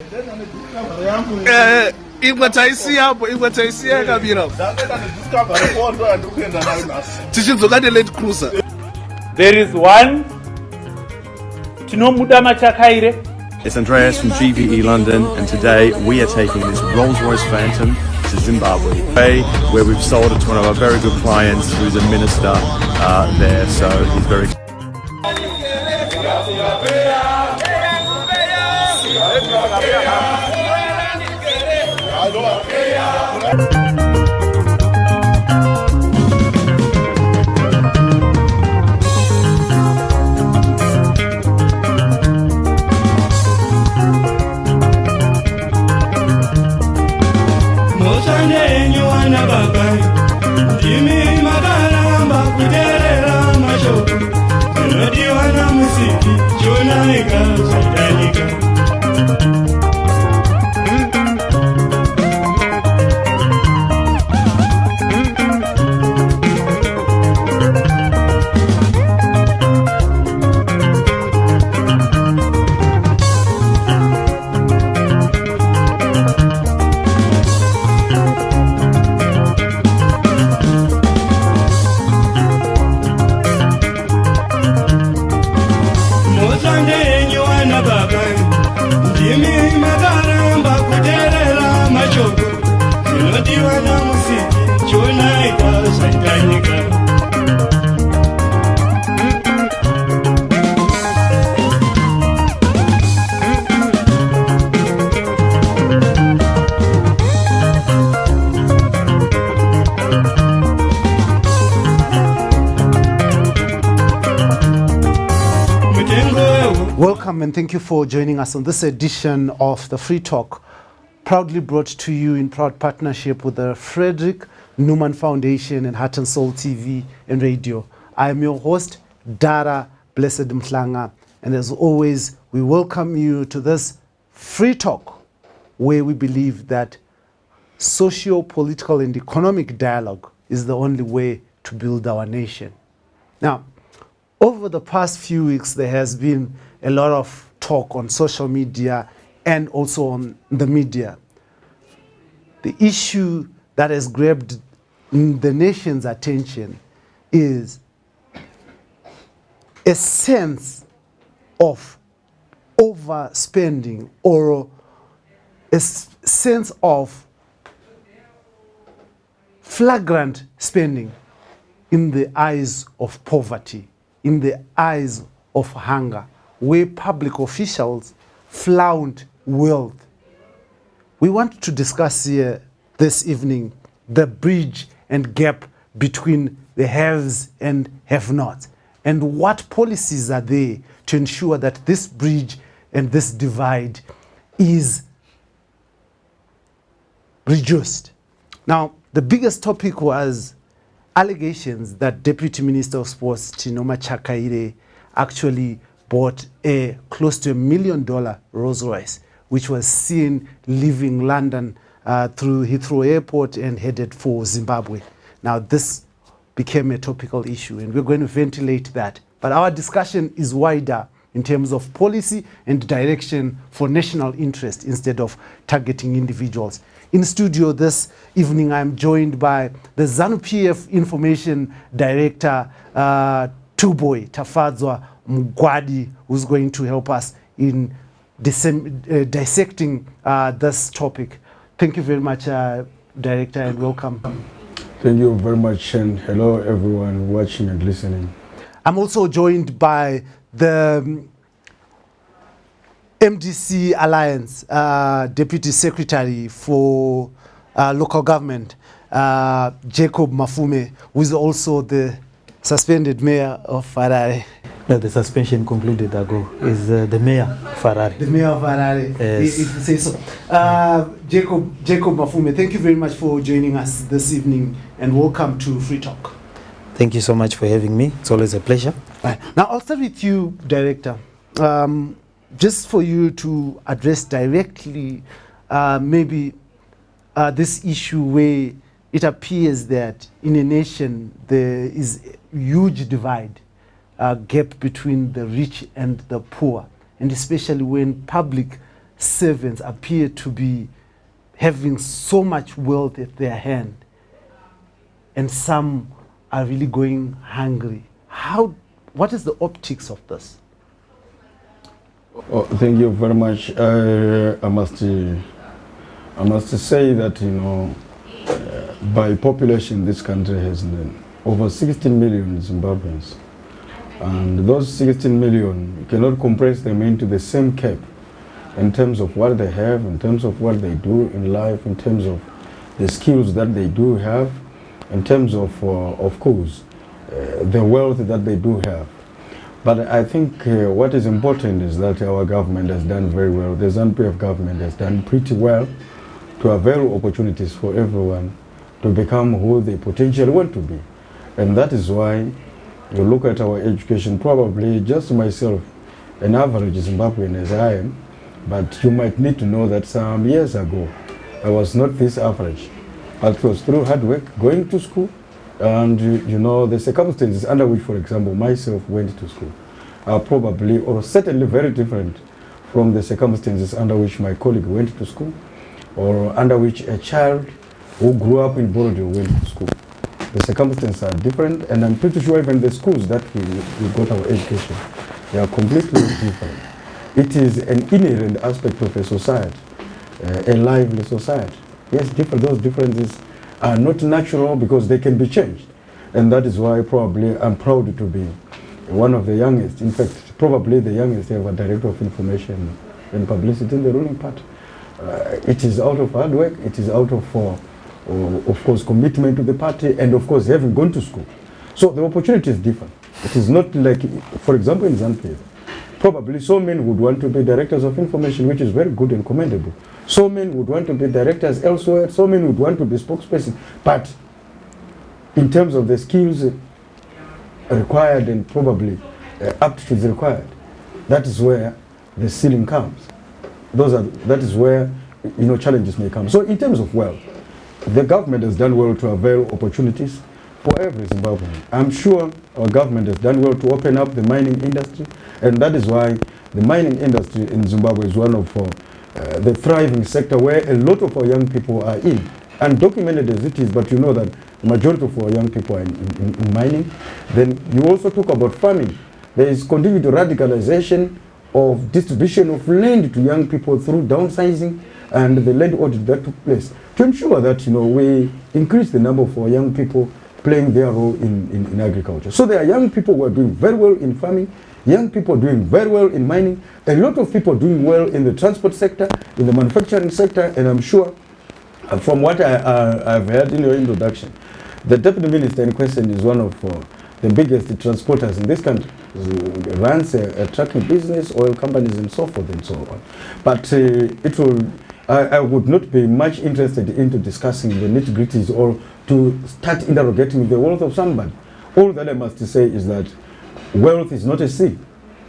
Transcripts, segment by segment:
There is one Tinomudama Chakaire. It's Andreas from GVE London, and today we are taking this Rolls Royce Phantom to Zimbabwe, where we've sold it to one of our very good clients who's a minister there, so he's very Welcome and thank you for joining us on this edition of the Free Talk, proudly brought to you in proud partnership with the Frederick Newman Foundation and Heart and Soul TV and Radio. I am your host, Dara Blessed Mhlanga, and as always, we welcome you to this Free Talk, where we believe that socio-political and economic dialogue is the only way to build our nation. Now, over the past few weeks, there has been a lot of talk on social media and also on the media. The issue that has grabbed the nation's attention is a sense of overspending or a sense of flagrant spending in the eyes of poverty, in the eyes of hunger, where public officials flaunt wealth. We want to discuss here this evening the bridge and gap between the haves and have-nots, and what policies are there to ensure that this bridge and this divide is reduced. Now, the biggest topic was allegations that Deputy Minister of Sports Tinoma Chakaire actually bought a close to $1 million Rolls Royce, which was seen leaving London through Heathrow Airport and headed for Zimbabwe. Now, this became a topical issue, and we're going to ventilate that. But our discussion is wider in terms of policy and direction for national interest instead of targeting individuals. In studio this evening, I'm joined by the ZANU PF Information Director, Tuboy Tafadzwa Mugwadi, who's going to help us in dissecting this topic. Thank you very much, Director, and welcome. Thank you very much, and hello everyone watching and listening. I'm also joined by the MDC Alliance Deputy Secretary for Local Government, Jacob Mafume, who is also the suspended mayor of Harare. No, the suspension concluded ago. Is the mayor of Harare. The mayor of Harare, yes. if you say so. Jacob Mafume, thank you very much for joining us this evening, and welcome to Free Talk. Thank you so much for having me. It's always a pleasure. Right. Now, I'll start with you, Director. Just for you to address directly maybe this issue where it appears that in a nation there is a huge divide, gap between the rich and the poor, and especially when public servants appear to be having so much wealth at their hand, and some are really going hungry. What is the optics of this? Oh, thank you very much. I must say that, you know, by population, this country has over 16 million Zimbabweans. And those 16 million, you cannot compress them into the same cap in terms of what they have, in terms of what they do in life, in terms of the skills that they do have, in terms of course, the wealth that they do have. But I think what is important is that our government has done very well. The ZANU PF government has done pretty well to avail opportunities for everyone to become who they potentially want to be. And that is why you look at our education, probably just myself, an average Zimbabwean as I am, but you might need to know that some years ago, I was not this average. It was through hard work, going to school, and you know, the circumstances under which, for example, myself went to school are probably or certainly very different from the circumstances under which my colleague went to school, or under which a child who grew up in Borodil went to school. The circumstances are different, and I'm pretty sure even the schools that we got our education, they are completely different. It is an inherent aspect of a society, a lively society. Yes, those differences are not natural because they can be changed. And that is why probably I'm proud to be one of the youngest, in fact, probably the youngest ever Director of Information and Publicity in the ruling party. It is out of hard work, it is out of course, commitment to the party, and of course, having gone to school. So the opportunity is different. It is not like, for example, in ZANU PF, probably so many would want to be directors of information, which is very good and commendable. So many would want to be directors elsewhere, so many would want to be spokesperson. But in terms of the skills required and probably aptitudes required, that is where the ceiling comes. That is where, you know, challenges may come. So in terms of wealth, the government has done well to avail opportunities for every Zimbabwean. I'm sure our government has done well to open up the mining industry, and that is why the mining industry in Zimbabwe is one of the thriving sector where a lot of our young people are in. Undocumented as it is, but you know that the majority of our young people are in mining. Then you also talk about farming. There is continued radicalization of distribution of land to young people through downsizing and the land audit that took place to ensure that, you know, we increase the number of our young people playing their role in agriculture. So there are young people who are doing very well in farming, young people doing very well in mining, a lot of people doing well in the transport sector, in the manufacturing sector, and I'm sure from what I've heard in your introduction, the Deputy Minister in question is one of the biggest transporters in this country. He runs a trucking business, oil companies and so forth and so on. But I would not be much interested into discussing the nitty-gritties or to start interrogating the wealth of somebody. All that I must say is that wealth is not a sin.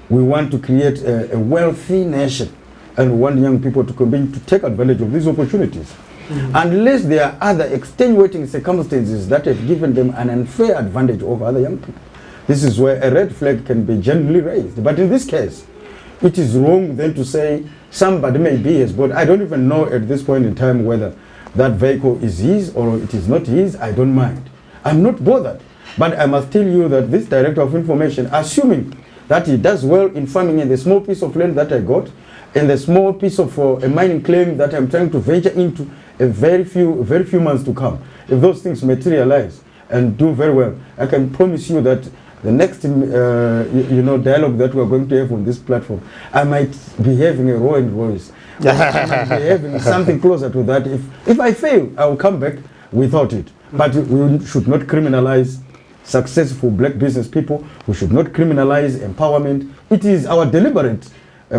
We want to create a wealthy nation, and we want young people to continue to take advantage of these opportunities. Unless there are other extenuating circumstances that have given them an unfair advantage over other young people. This is where a red flag can be genuinely raised. But in this case, it is wrong then to say somebody may be his, but I don't even know at this point in time whether that vehicle is his or it is not his. I don't mind. I'm not bothered. But I must tell you that this Director of Information, assuming that he does well in farming in the small piece of land that I got, and the small piece of a mining claim that I'm trying to venture into a very few months to come, if those things materialize and do very well, I can promise you that the next dialogue that we're going to have on this platform, I might be having a roaring voice. I might be having something closer to that. If I fail, I will come back without it. But we should not criminalize successful black business people. We should not criminalize empowerment. It is our deliberate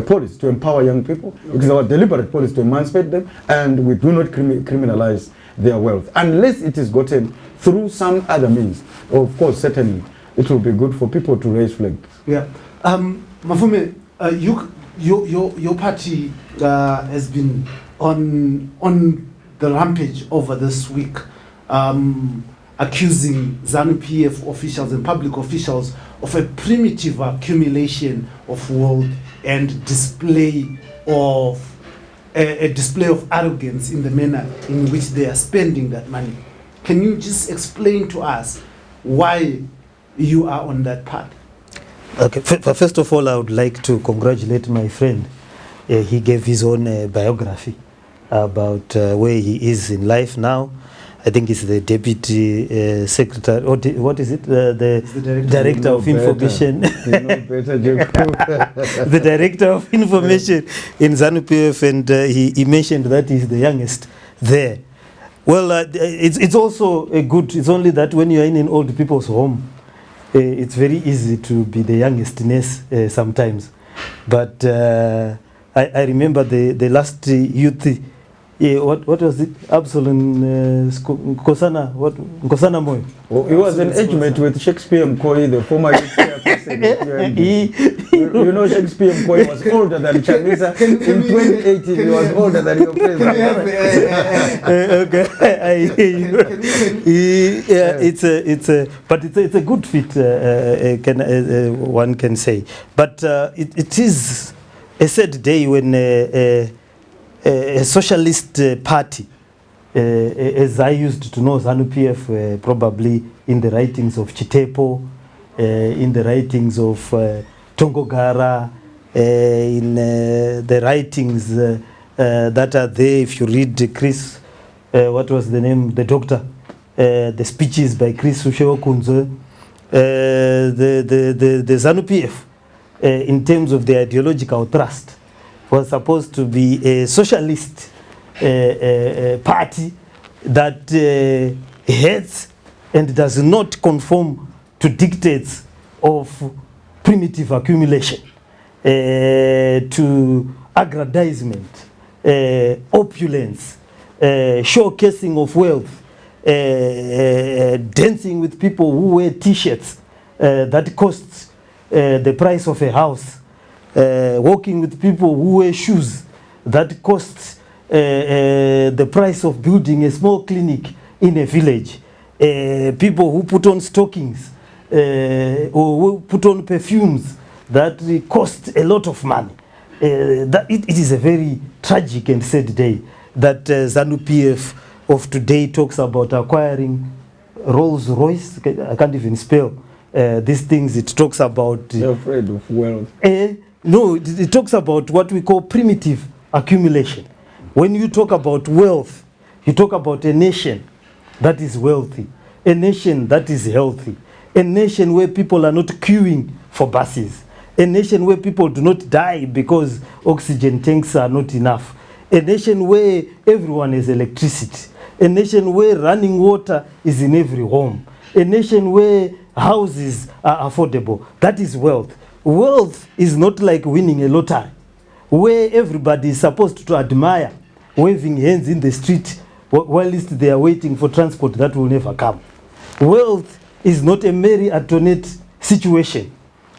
policy to empower young people. It is our deliberate policy to emancipate them, and we do not criminalize their wealth unless it is gotten through some other means. Of course, certainly, it will be good for people to raise flags. Yeah, Mafume, your party has been on the rampage over this week, accusing ZANU PF officials and public officials of a primitive accumulation of wealth and display of a display of arrogance in the manner in which they are spending that money. Can you just explain to us why you are on that path? Okay, first of all, I would like to congratulate my friend. He gave his own biography about where he is in life now. I think he's the deputy secretary, or what is it? The director of information. The director of information in ZANU PF, and he mentioned that he's the youngest there. Well, it's also a good. It's only that when you are in an old people's home, it's very easy to be the youngest nurse sometimes. But I remember the last youth. What was it? Absalom Nkosana, what? Nkosana Moyo. Oh, he was an age mate with Shakespeare Mkoyi, the former chairperson. You know Shakespeare Mkoyi was older than Chamisa. In 2018, he was older than your president. Okay, I hear you. But it's a good fit, one can say. But it is a sad day when a socialist party, as I used to know ZANU PF, probably in the writings of Chitepo, in the writings of Tongogara, in the writings that are there. If you read Chris, what was the name? The doctor, the speeches by Chris Ushewakunzo, the ZANU PF, in terms of the ideological thrust, was supposed to be a socialist party that hates and does not conform to dictates of primitive accumulation, to aggrandizement, opulence, showcasing of wealth, dancing with people who wear t-shirts that costs the price of a house, walking with people who wear shoes that costs the price of building a small clinic in a village, people who put on stockings or who put on perfumes that cost a lot of money. It is a very tragic and sad day that ZANU PF of today talks about acquiring Rolls Royce. I can't even spell these things. It talks about... You're afraid of wealth. No, it talks about what we call primitive accumulation. When you talk about wealth, you talk about a nation that is wealthy, a nation that is healthy, a nation where people are not queuing for buses, a nation where people do not die because oxygen tanks are not enough, a nation where everyone has electricity, a nation where running water is in every home, a nation where houses are affordable. That is wealth. Wealth is not like winning a lottery, where everybody is supposed to admire, waving hands in the street while they are waiting for transport that will never come. Wealth is not a Mary Antoinette situation,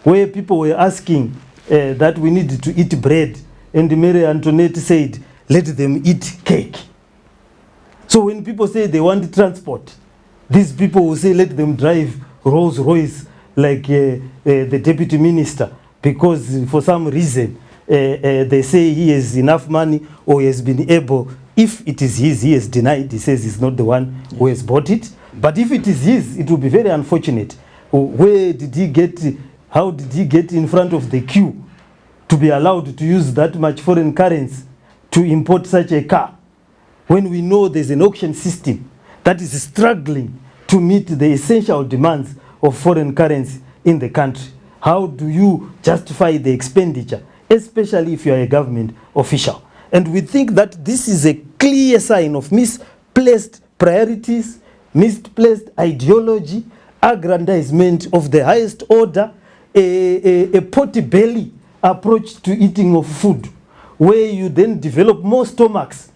where people were asking that we need to eat bread, and Mary Antoinette said, let them eat cake. So when people say they want transport, these people will say, let them drive Rolls Royce like the deputy minister, because for some reason they say he has enough money or he has been able. If it is his, he has denied. He says he's not the one who has bought it. But if it is his, it will be very unfortunate. Where did he get, how did he get in front of the queue to be allowed to use that much foreign currency to import such a car, when we know there's an auction system that is struggling to meet the essential demands of foreign currency in the country? How do you justify the expenditure, especially if you are a government official? And we think that this is a clear sign of misplaced priorities, misplaced ideology, aggrandizement of the highest order, a potty-belly approach to eating of food, where you then develop more stomachs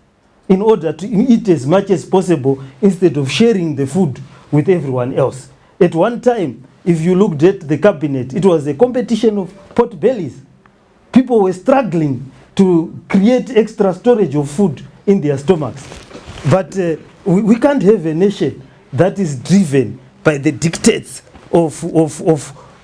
in order to eat as much as possible instead of sharing the food with everyone else. At one time, if you looked at the cabinet, it was a competition of pot bellies. People were struggling to create extra storage of food in their stomachs. But we can't have a nation that is driven by the dictates of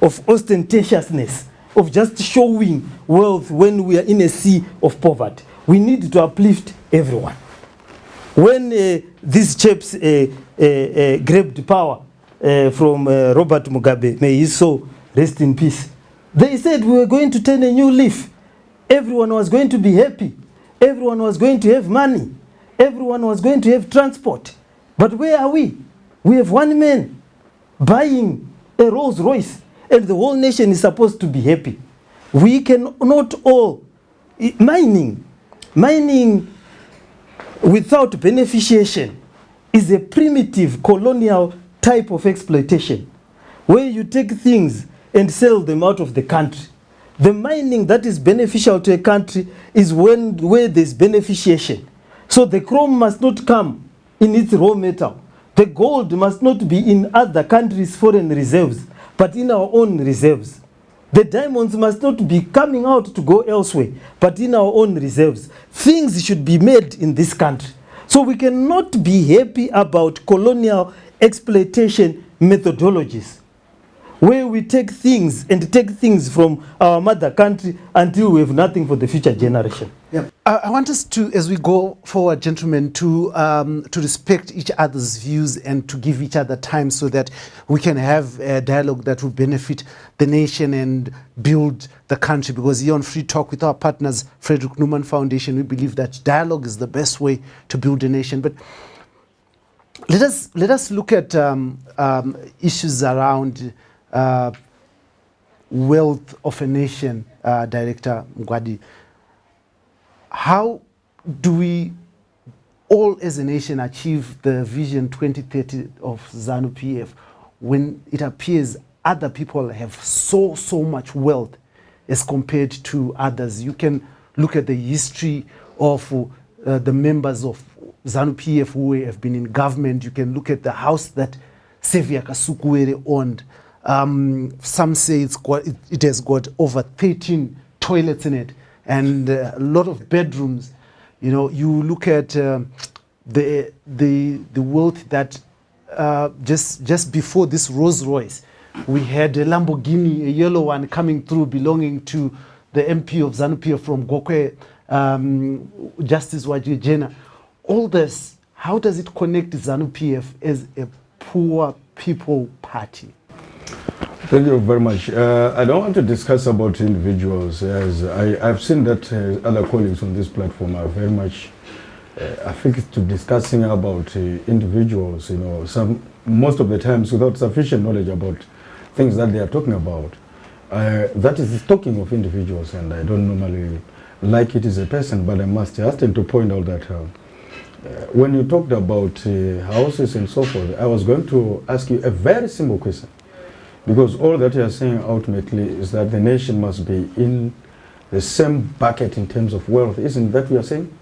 ostentatiousness, of just showing wealth when we are in a sea of poverty. We need to uplift everyone. When these chaps grabbed power from Robert Mugabe, may his soul rest in peace, they said we were going to turn a new leaf. Everyone was going to be happy. Everyone was going to have money. Everyone was going to have transport. But where are we? We have one man buying a Rolls Royce, and the whole nation is supposed to be happy. We cannot all mining without beneficiation is a primitive colonial type of exploitation where you take things and sell them out of the country. The mining that is beneficial to a country is where there's beneficiation. So the chrome must not come in its raw metal. The gold must not be in other countries' foreign reserves, but in our own reserves. The diamonds must not be coming out to go elsewhere, but in our own reserves. Things should be made in this country. So we cannot be happy about colonial exploitation methodologies, where we take things from our mother country until we have nothing for the future generation. Yeah. I want us to, as we go forward, gentlemen, to respect each other's views and to give each other time so that we can have a dialogue that will benefit the nation and build the country. Because here on Free Talk with our partners, Frederick Newman Foundation, we believe that dialogue is the best way to build a nation. But let us look at issues around wealth of a nation, Director Mgwadi. How do we all as a nation achieve the Vision 2030 of ZANU PF when it appears other people have so much wealth as compared to others? You can look at the history of the members of ZANU PF who have been in government. You can look at the house that Sevia Kasukuwere owned. Some say it has got over 13 toilets in it and a lot of bedrooms. You know, you look at the wealth that just before this Rolls Royce, we had a Lamborghini, a yellow one coming through belonging to the MP of ZANU PF from Gokwe, Justice Wajijena. All this, how does it connect ZANU PF as a poor people party? Thank you very much. I don't want to discuss about individuals, as I've seen that other colleagues on this platform are very much affixed to discussing about individuals, you know, most of the times without sufficient knowledge about things that they are talking about. That is talking of individuals, and I don't normally like it as a person, but I must hasten to point out that when you talked about houses and so forth, I was going to ask you a very simple question. Because all that you are saying ultimately is that the nation must be in the same bucket in terms of wealth. Isn't that what you are saying?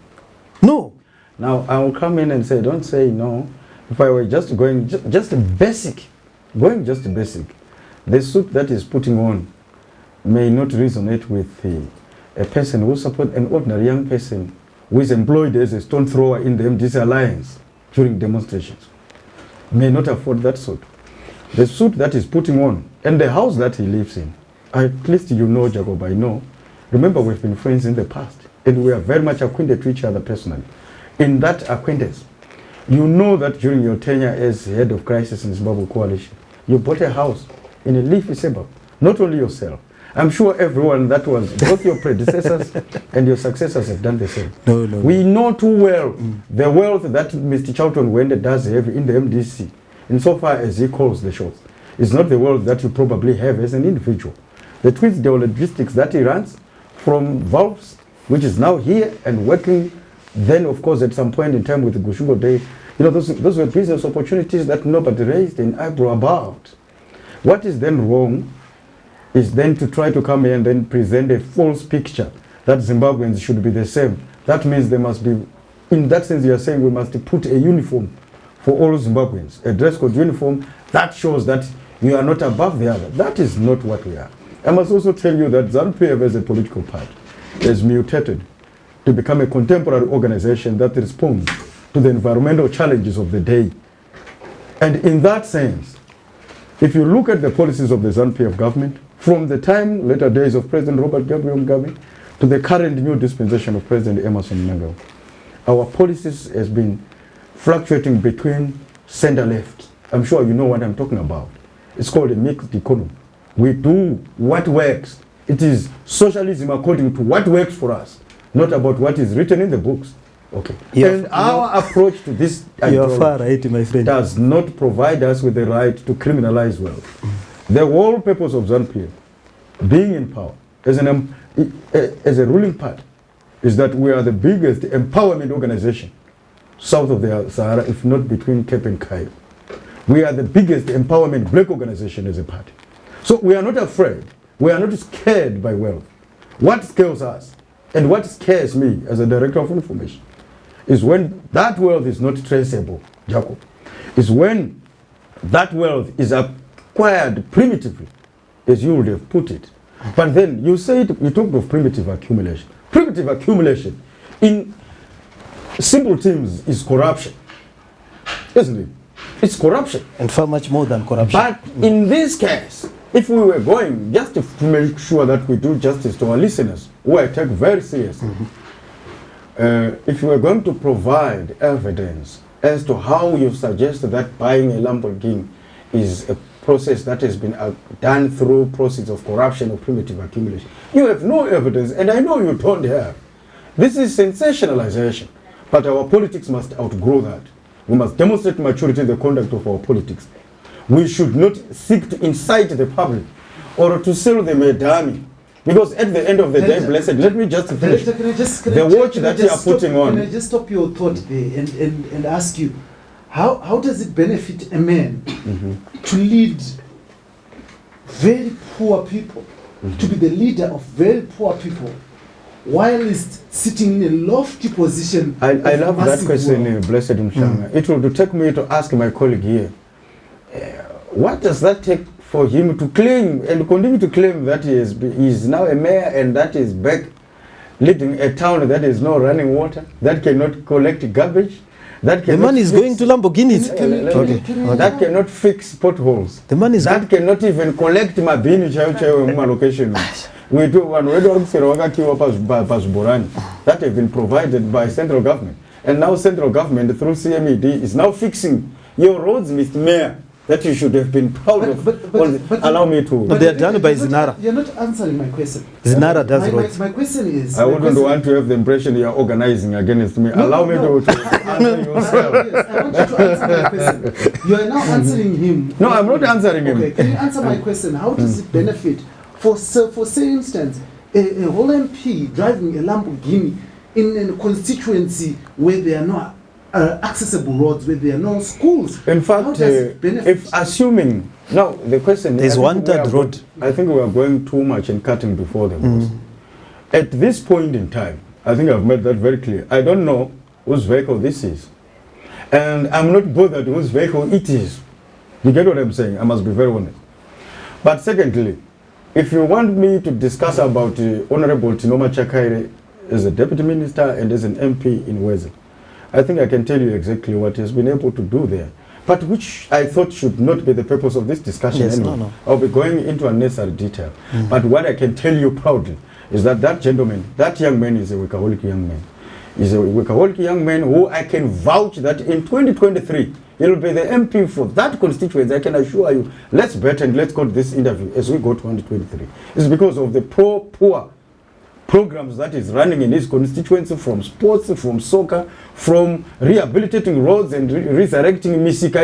No. Now, I will come in and say, don't say no. If I were just going just basic, the suit that is putting on may not resonate with a person who supports an ordinary young person who is employed as a stone thrower in the MDC Alliance during demonstrations. May not afford that suit. The suit that he's putting on and the house that he lives in, at least you know, Jacob, I know. Remember, we've been friends in the past and we are very much acquainted to each other personally. In that acquaintance, you know that during your tenure as head of crisis in Zimbabwe coalition, you bought a house in a leafy suburb. Not only yourself. I'm sure everyone that was, both your predecessors and your successors have done the same. No. We know too well the wealth that Mr. Charlton Wende does have in the MDC. Insofar as he calls the shots, it's not the world that you probably have as an individual. The tweets, the logistics that he runs from Valves, which is now here and working, then of course at some point in time with the Gushugo Day, you know, those were business opportunities that nobody raised an eyebrow about. What is then wrong is then to try to come here and then present a false picture that Zimbabweans should be the same. That means they must be, in that sense you are saying we must put a uniform for all Zimbabweans, a dress code uniform that shows that you are not above the other. That is not what we are. I must also tell you that ZANU PF as a political party has mutated to become a contemporary organization that responds to the environmental challenges of the day. And in that sense, if you look at the policies of the ZANU PF government, from the time, later days of President Robert Gabriel Mugabe, to the current new dispensation of President Emerson Mnangagwa, our policies has been fluctuating between center-left. I'm sure you know what I'm talking about. It's called a mixed economy. We do what works. It is socialism according to what works for us, not about what is written in the books. Okay. And our approach to this you are far right, my friend. does not provide us with the right to criminalize wealth. The whole purpose of ZANU PF, being in power as a ruling party, is that we are the biggest empowerment organization south of the Sahara, if not between Cape and Cairo. We are the biggest empowerment black organization as a party. So we are not afraid. We are not scared by wealth. What scares us, and what scares me as a director of information, is when that wealth is not traceable, Jacob. Is when that wealth is acquired primitively, as you would have put it. But then you talked of primitive accumulation. Primitive accumulation, in simple terms, is corruption, isn't it? It's corruption. And far much more than corruption. But in this case, if we were going, just to make sure that we do justice to our listeners, who I take very seriously, if you are going to provide evidence as to how you suggest that buying a Lamborghini is a process that has been done through process of corruption or primitive accumulation, you have no evidence, and I know you don't have. This is sensationalization, but our politics must outgrow that. We must demonstrate maturity in the conduct of our politics. We should not seek to incite the public or to sell them a dummy. Because at the end of the day, blessed, let me just finish. The watch that you are putting on. Can I just stop your thought there and ask you, how does it benefit a man to lead very poor people, to be the leader of very poor people, while he's sitting in a lofty position? I love that question, Blessed Mshanga. It will take me to ask my colleague here, what does that take for him to claim and continue to claim that he is now a mayor and that is back leading a town that is not running water, that cannot collect garbage, that the man is going to Lamborghinis. That cannot fix potholes. The man is that cannot even collect mabini chayo location. We do one that have been provided by central government, and now central government through CMED is now fixing your roads, Mr. Mayor, that you should have been proud of. But allow me to. But they are done by Zinara. You're not answering my question. Zinara does roads. My question is. I wouldn't want to have the impression you are organizing against me. Allow me to answer yourself. Yes, I want you to answer my question. You are now answering him. No, I'm not answering him. Okay, can you answer my question? How does it benefit, for say instance, a whole MP driving a Lamborghini in a constituency where there are no accessible roads, where there are no schools? In fact, if assuming, now the question is, there's one third road. I think we are going too much and cutting before the horse. At this point in time, I think I've made that very clear. I don't know whose vehicle this is, and I'm not bothered whose vehicle it is. You get what I'm saying? I must be very honest. But secondly, if you want me to discuss about Honorable Tinoma Chakaire as a deputy minister and as an MP in Weze, I think I can tell you exactly what he has been able to do there, but which I thought should not be the purpose of this discussion. Yes, anyway. no. I'll be going into unnecessary detail. But what I can tell you proudly is that that gentleman, that young man is a workaholic young man. He's a workaholic young man who I can vouch that in 2023, he'll be the MP for that constituency. I can assure you. Let's bet and let's go to this interview as we go to 2023. It's because of the pro-poor programs that is running in his constituency, from sports, from soccer, from rehabilitating roads and resurrecting misika,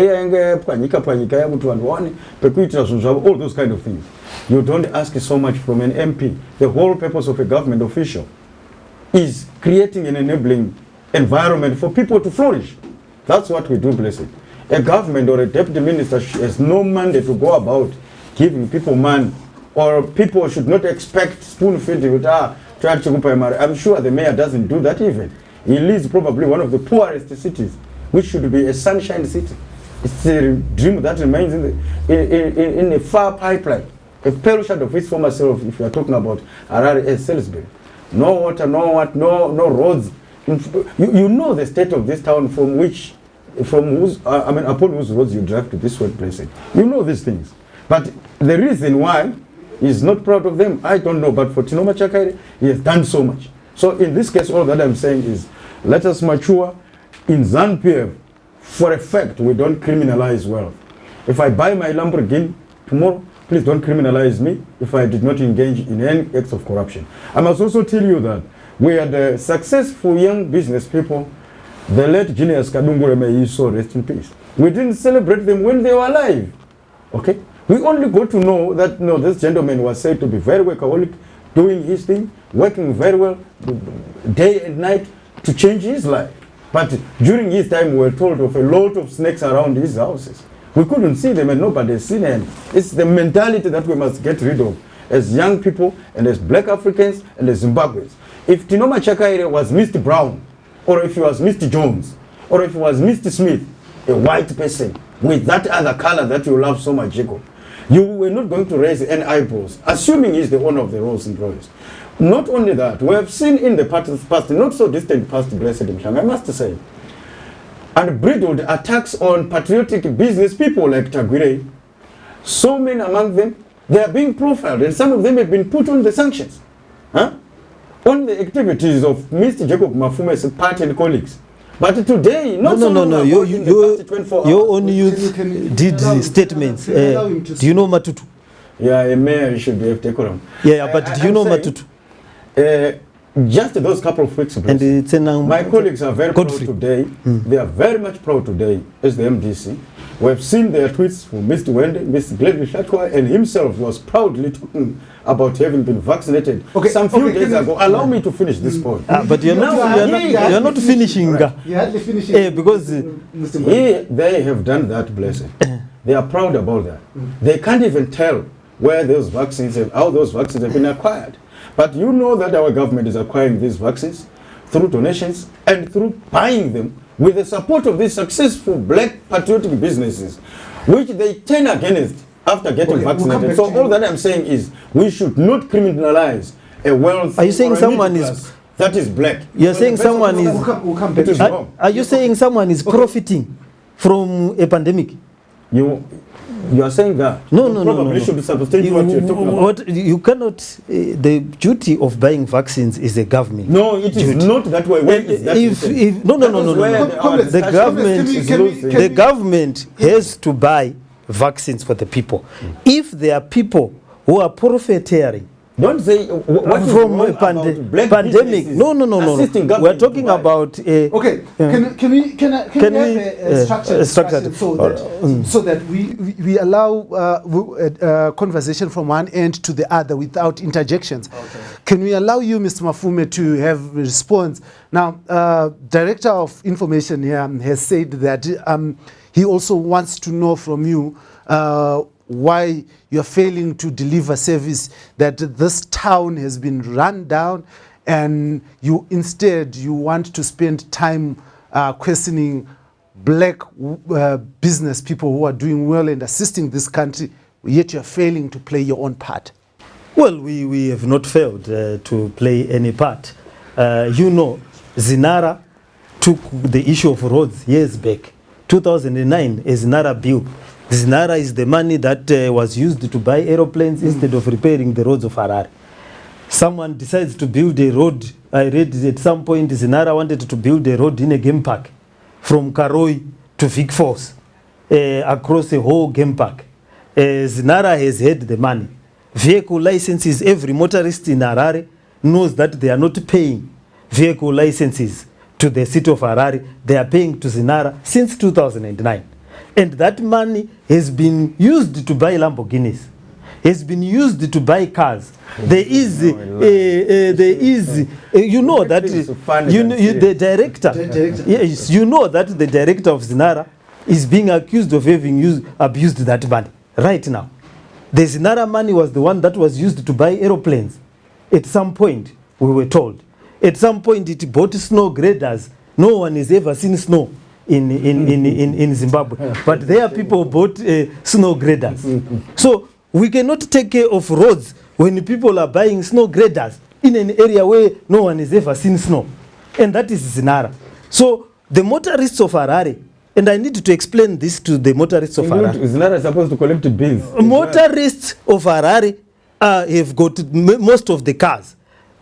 all those kind of things. You don't ask so much from an MP. The whole purpose of a government official is creating an enabling environment for people to flourish. That's what we do, blessed. A government or a deputy minister has no mandate to go about giving people money, or people should not expect spoon feeding with I'm sure the mayor doesn't do that even. He leads probably one of the poorest cities, which should be a sunshine city. It's a dream that remains in a far pipeline, a pale shadow of its former self. If you are talking about Harare and Salisbury, no water, no roads. You know the state of this town upon whose roads you drive to this workplace. You know these things. But the reason why He's not proud of them. I don't know. But for Tinoma Chakaire, he has done so much. So in this case, all that I'm saying is, let us mature. In ZANU PF, for a fact, we don't criminalize wealth. If I buy my Lamborghini tomorrow, please don't criminalize me if I did not engage in any acts of corruption. I must also tell you that we had successful young business people. The late Genius Kadungure, may he so rest in peace. We didn't celebrate them when they were alive. Okay? We only got to know that no, this gentleman was said to be very workaholic, doing his thing, working very well, day and night to change his life. But during his time, we were told of a lot of snakes around his houses. We couldn't see them and nobody has seen them. It's the mentality that we must get rid of as young people and as black Africans and as Zimbabweans. If Tinoma Chakaire was Mr. Brown, or if he was Mr. Jones, or if he was Mr. Smith, a white person with that other color that you love so much, Jacob, you were not going to raise any eyebrows, assuming he's the owner of the Rolls Royce. Not only that, we have seen in the past, not so distant past, blessed Mshanga, I must say, unbridled attacks on patriotic business people like Tsvangirai. So many among them, they are being profiled, and some of them have been put on the sanctions. Huh? On the activities of Mr. Jacob Mafume's party and colleagues. But today, not no. Your own youth Can did statements. Do you know Matutu? Yeah, a mayor should have decorum. Yeah, but do you know Matutu? Just those couple of weeks ago, And it's my colleagues are very proud Godfrey. today. They are very much proud today as the MDC. We have seen their tweets from Mr. Wende, Mr. Glenn Shatwa, and himself was proudly talking about having been vaccinated some few days ago. Allow me to finish this point. But you're not finishing. You hardly finishing. Because They have done that, blessed. They are proud about that. They can't even tell where those vaccines have, how those vaccines have been acquired. But you know that our government is acquiring these vaccines through donations and through buying them with the support of these successful black patriotic businesses, which they turn against after getting vaccinated. So all that I'm saying is we should not criminalize a wealth. Are you saying or a someone middle is- class that is black? you're saying someone is. We'll come back It is to wrong. Are you saying someone is profiting from a pandemic? You are saying that. No, You no, probably no. should substantiate what you're talking about. What you cannot. The duty of buying vaccines is the government. No, it is duty. not that way. When is that No. The government, Can the government has to buy vaccines for the people. If there are people who are profiteering don't say what is from wrong a about black pandemic, businesses no. assisting We're government talking to buy. about. Okay, can we Can have we, a structured structured, discussion so that we allow conversation from one end to the other without interjections? Okay. Can we allow you, Mr. Mafume, to have a response? Now, Director of Information here has said that he also wants to know from you why you're failing to deliver service, that this town has been run down, and you instead you want to spend time questioning black business people who are doing well and assisting this country, yet you're failing to play your own part. Well, we have not failed to play any part. Zinara took the issue of roads years back. 2009, a Zinara bill. Zinara is the money that was used to buy aeroplanes instead of repairing the roads of Harare. Someone decides to build a road. I read at some point Zinara wanted to build a road in a game park from Karoi to Vic Falls across the whole game park. Zinara has had the money. Vehicle licenses, every motorist in Harare knows that they are not paying vehicle licenses to the city of Harare. They are paying to Zinara since 2009. And that money has been used to buy Lamborghinis, has been used to buy cars. The director, yes, you know that the director of Zinara is being accused of having abused that money right now. The Zinara money was the one that was used to buy aeroplanes. At some point, we were told. At some point, it bought snow graders. No one has ever seen snow in Zimbabwe, but there are people who bought snow graders. So we cannot take care of roads when people are buying snow graders in an area where no one has ever seen snow, and that is Zinara. So the motorists of Harare, and I need to explain this to the motorists of Harare. Zinara is supposed to collect bills. Motorists of Harare have got most of the cars.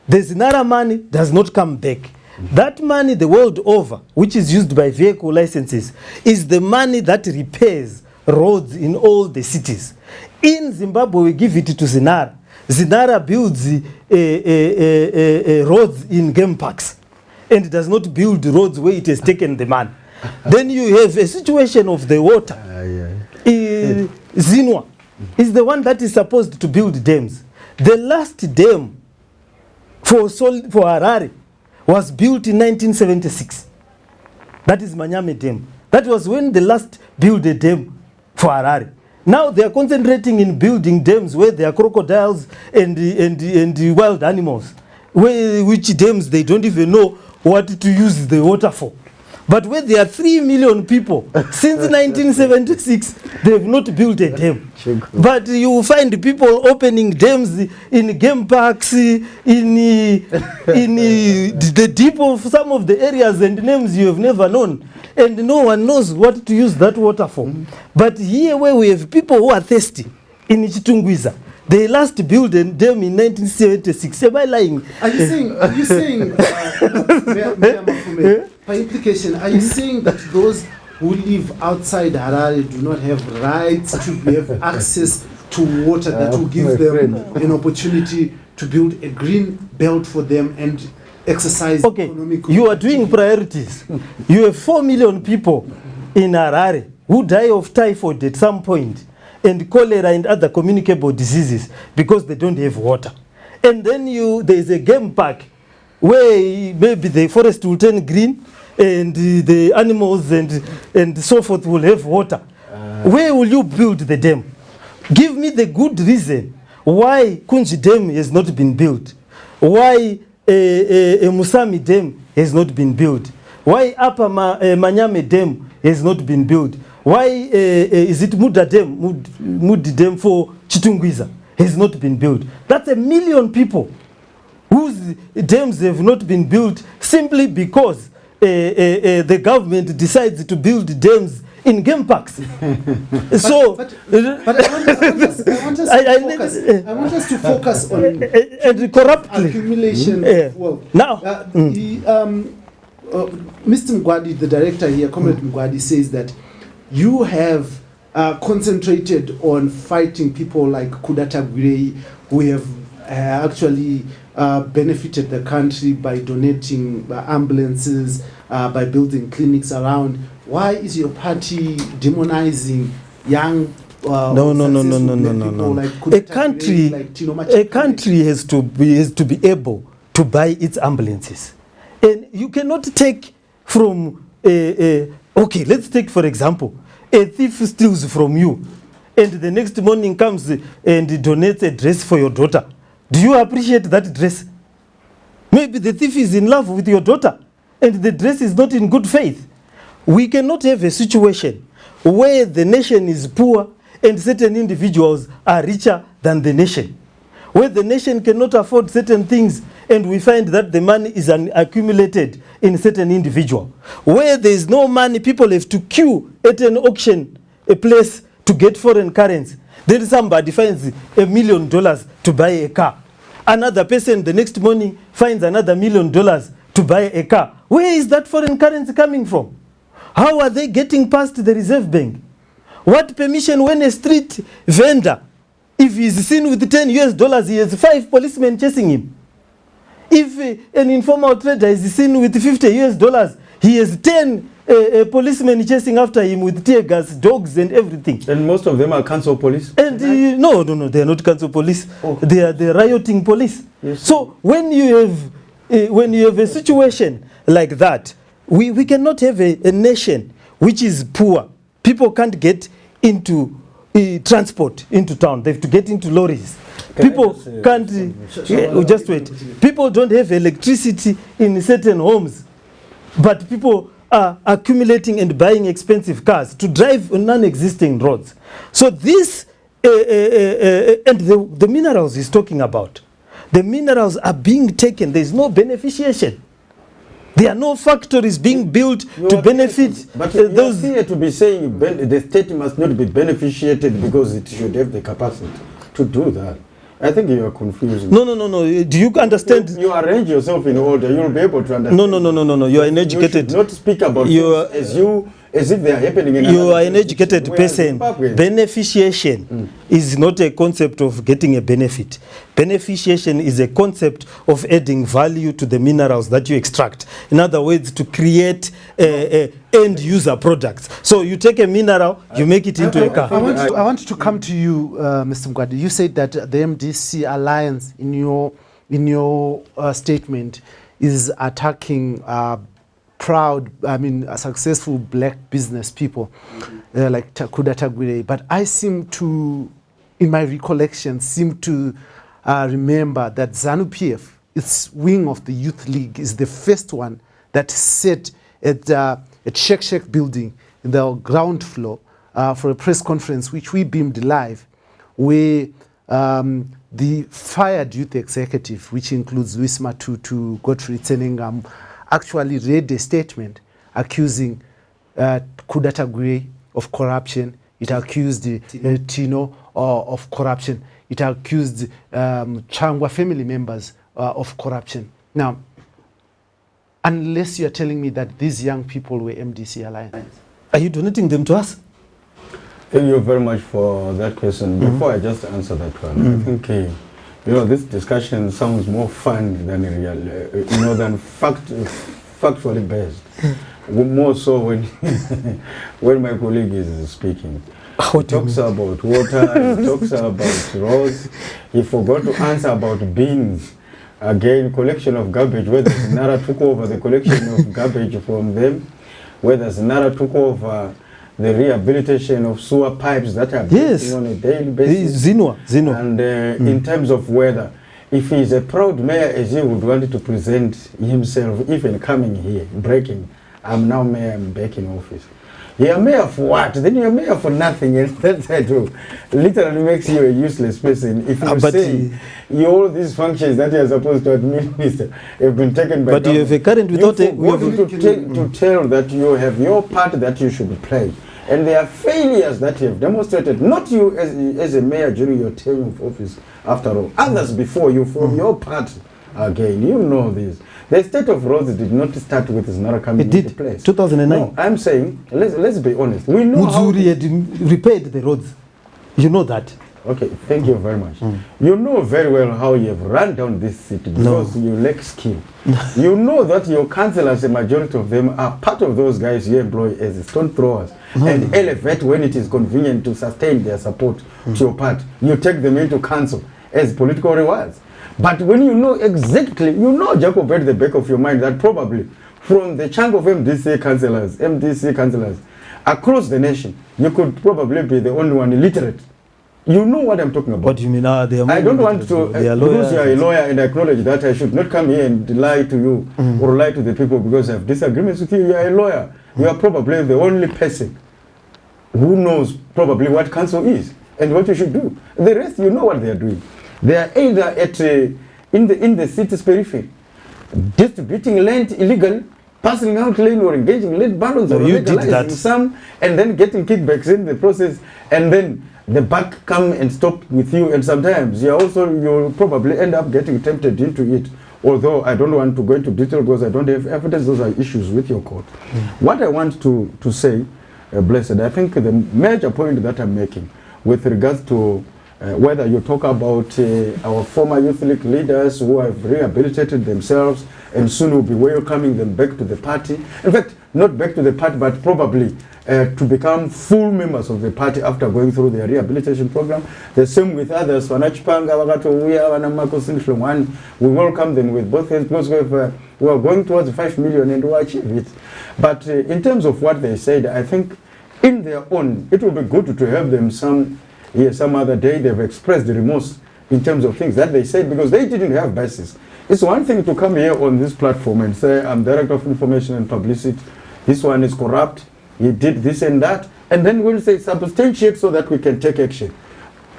The ZANU money does not come back. That money the world over, which is used by vehicle licenses, is the money that repairs roads in all the cities. In Zimbabwe, we give it to ZANU. ZANU builds roads in game parks and does not build roads where it has taken the money. Then you have a situation of the water. ZINUA is the one that is supposed to build dams. The last dam for Harare was built in 1976. That is Manyame Dam. That was when the last built a dam for Harare. Now they are concentrating in building dams where there are crocodiles and wild animals, which dams they don't even know what to use the water for. But where there are 3 million people, since 1976, they have not built a dam. But you will find people opening dams in game parks, in the deep of some of the areas and names you have never known. And no one knows what to use that water for. But here where we have people who are thirsty, in Chitungwiza, they last built a dam in 1976. Am I lying? Are you saying by implication, are you saying that those who live outside Harare do not have rights to have access to water that will give them an opportunity to build a green belt for them and exercise economic... You are doing priorities. You have 4 million people in Harare who die of typhoid at some point, and cholera and other communicable diseases because they don't have water. And then there is a game park where maybe the forest will turn green and the animals and so forth will have water. Where will you build the dam? Give me the good reason why Kunji Dam has not been built. Why Musami Dam has not been built. Why Upper Manyame Dam has not been built. Why is it Muda Dam, Mudi Dam for Chitungwiza has not been built. That's 1 million people whose dams have not been built simply because the government decides to build dams in game parks. But I want us to focus on and corruptly accumulation of wealth. Now, Mr. Mgwadi, the director here, Comrade Mgwadi, says that you have concentrated on fighting people like Kudata Gwirei, who have actually benefited the country by donating ambulances, by building clinics around. Why is your party demonizing young no. Like a country has to be able to buy its ambulances, and you cannot take from okay, let's take for example, a thief steals from you, and the next morning comes and donates a dress for your daughter. Do you appreciate that dress? Maybe the thief is in love with your daughter, and the dress is not in good faith. We cannot have a situation where the nation is poor and certain individuals are richer than the nation, where the nation cannot afford certain things and we find that the money is accumulated in certain individual. Where there is no money, people have to queue at an auction, a place to get foreign currency. Then somebody finds $1 million to buy a car. Another person the next morning finds another $1 million to buy a car. Where is that foreign currency coming from? How are they getting past the Reserve Bank? What permission when a street vendor, if he is seen with $10, he has 5 policemen chasing him? If an informal trader is seen with $50, he has 10 policemen chasing after him with tear gas, dogs and everything. And most of them are council police? And no, they are not council police. Oh. They are the rioting police. Yes. So when you have a situation like that, we cannot have a nation which is poor. People can't get into transport into town. They have to get into lorries. People can't just wait. People don't have electricity in certain homes, but people are accumulating and buying expensive cars to drive on non-existing roads. So this and the minerals he's talking about, the minerals are being taken. There is no beneficiation. There are no factories being built to benefit those. But here to be saying the state must not be beneficiated because it should have the capacity to do that. I think you are confusing. No. Do you understand? You arrange yourself in order. You'll be able to understand. No. You are an educated. You should not speak about things as if they are happening in You are an educated person. Zimbabwe. Beneficiation is not a concept of getting a benefit. Beneficiation is a concept of adding value to the minerals that you extract. In other words, to create end user products. So you take a mineral, you make it into a car. I want to come to you, Mr. Mkwadi. You said that the MDC Alliance in your statement is attacking successful black business people like Takuda Tagwire. But I seem to, in my recollection, remember that ZANU PF, its wing of the Youth League, is the first one that sat at Shek building in the ground floor for a press conference, which we beamed live, where the fired youth executive, which includes Louis Matutu, Godfrey Tsenengam, actually read a statement accusing Kudata Gwe of corruption. It accused Tino of corruption. It accused Changwa family members of corruption. Now, unless you are telling me that these young people were MDC Alliance. Are you donating them to us? Thank you very much for that question. Before I just answer that one, I think this discussion sounds more fun than real, than factually based. More so when when my colleague is speaking. He talks about water, he talks about roads. He forgot to answer about beans. Again, collection of garbage, whether Nara took over the collection of garbage from them, whether Nara took over the rehabilitation of sewer pipes that are built on a daily basis. ZANU. And in terms of weather, if he is a proud mayor as he would want to present himself, even coming here, breaking, I'm now mayor, I'm back in office. You're mayor for what? Then you're mayor for nothing, and that's literally makes you a useless person. If you say all these functions that you're supposed to administer have been taken by but you have a current without to tell that you have your part that you should play. And there are failures that you have demonstrated, not you as a mayor during your term of office, after all. Others before you from your party, again, you know this. The state of roads did not start with Znara coming into place. 2009. No, I'm saying, let's be honest. We know Mudzuri had repaired the roads. You know that. Okay, thank you very much. You know very well how you have run down this city because you lack skill. You know that your councillors, the majority of them, are part of those guys you employ as stone throwers and elevate when it is convenient to sustain their support to your party. You take them into council as political rewards. But when you know exactly, Jacob, at the back of your mind that probably from the chunk of MDC councillors across the nation, you could probably be the only one illiterate. You know what I'm talking about. What do you mean? I don't want to, because you are a lawyer and acknowledge that I should not come here and lie to you or lie to the people because I have disagreements with you. You are a lawyer. You are probably the only person who knows probably what council is and what you should do. The rest, you know what they are doing. They are either in the city's periphery, distributing land illegally, passing out land or engaging land barons or legalizing some, and then getting kickbacks in the process, and then the buck come and stop with you. And sometimes you'll probably end up getting tempted into it. Although I don't want to go into detail because I don't have evidence. Those are issues with your court. What I want to say, Blessed, I think the major point that I'm making with regards to whether you talk about our former youth league leaders who have rehabilitated themselves and soon will be welcoming them back to the party. In fact, not back to the party, but probably to become full members of the party after going through their rehabilitation program. The same with others. We welcome them with both hands because we are going towards 5 million and we'll achieve it. But in terms of what they said, I think in their own, it will be good to have them some other day. They've expressed the remorse in terms of things that they said because they didn't have basis. It's one thing to come here on this platform and say, I'm Director of Information and Publicity, this one is corrupt, he did this and that, and then we'll say substantiate so that we can take action.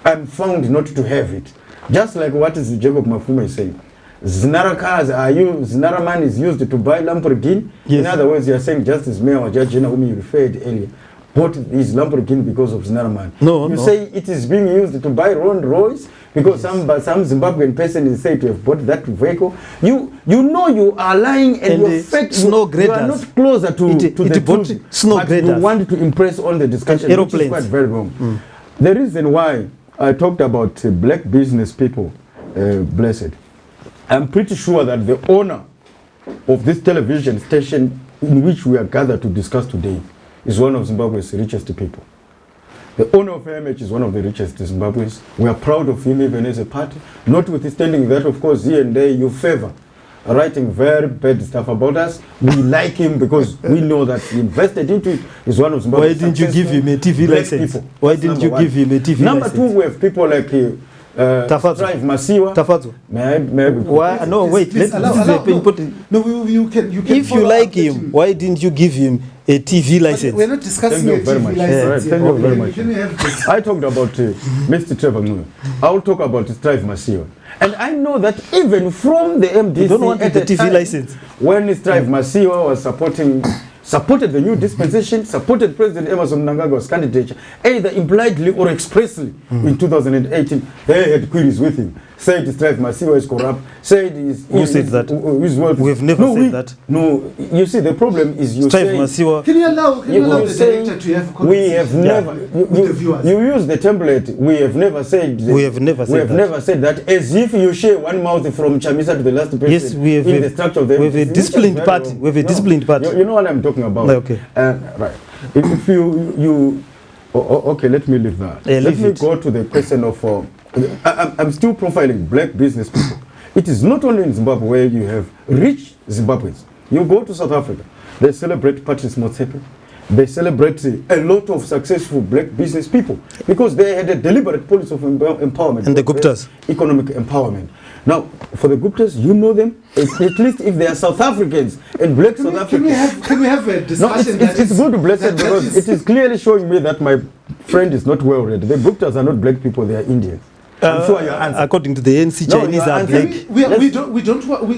I'm found not to have it. Just like what is Jacob Mafume saying. Znara cars Znara money is used to buy Lamborghini. Yes. In other words, you are saying Justice Mayor or Judge General whom you referred earlier bought his Lamborghini because of Znara money. You say it is being used to buy Rolls Royce, because some Zimbabwean person is said to have bought that vehicle. You know you are lying and you're fake. You are not closer to the truth. But you want to impress on the discussion, which is quite very wrong. The reason why I talked about black business people, blessed, I'm pretty sure that the owner of this television station in which we are gathered to discuss today is one of Zimbabwe's richest people. The owner of AMH is one of the richest Zimbabweans. We are proud of him even as a party, notwithstanding that, of course, here and there you favor writing very bad stuff about us. We like him because we know that he invested into it. He's one of Zimbabwe's Why didn't you give him a TV license? People. Why didn't you give him a TV license? Number two, we have people like Strive Masiwa. Tafazo. May I why? No, wait. Please, you can. If you like him, why didn't you give him a TV license? We're not discussing Thank you very TV much. license. Thank you very much. Can we have this? I talked about Mr. Trevor Moyo. I will talk about Strive Masiwa. And I know that even from the MDC, you don't want the TV license. When Strive Masiwa was supported the new dispensation, supported President Emerson Mnangagwa's candidature, either impliedly or expressly in 2018, they had queries with him. Said Strive Masiwa is corrupt. Said who said that? We've never said that. No, you see, the problem is you Strive say... Masiwa. Can you allow the director to have we have never... with the viewers? You use the template. We have never said... We have never said that. As if you share one mouth from Chamisa to the last person. Yes, we have in the structure of the... We have a disciplined party. We have a disciplined party. You know what I'm talking about. Okay. Right. If you... okay, let me leave that. Let me go to the question of... I'm still profiling black business people. It is not only in Zimbabwe where you have rich Zimbabweans. You go to South Africa, they celebrate Patrice Motsepe. They celebrate a lot of successful black business people because they had a deliberate policy of empowerment. And the Guptas. Economic empowerment. Now, for the Guptas, you know them, at least if they are South Africans and black South Africans. Can we have a discussion? No, it's good to bless it because it is clearly showing me that my friend is not well read. The Guptas are not black people, they are Indians. I'm sure your answer. According to the ANC, Chinese are black.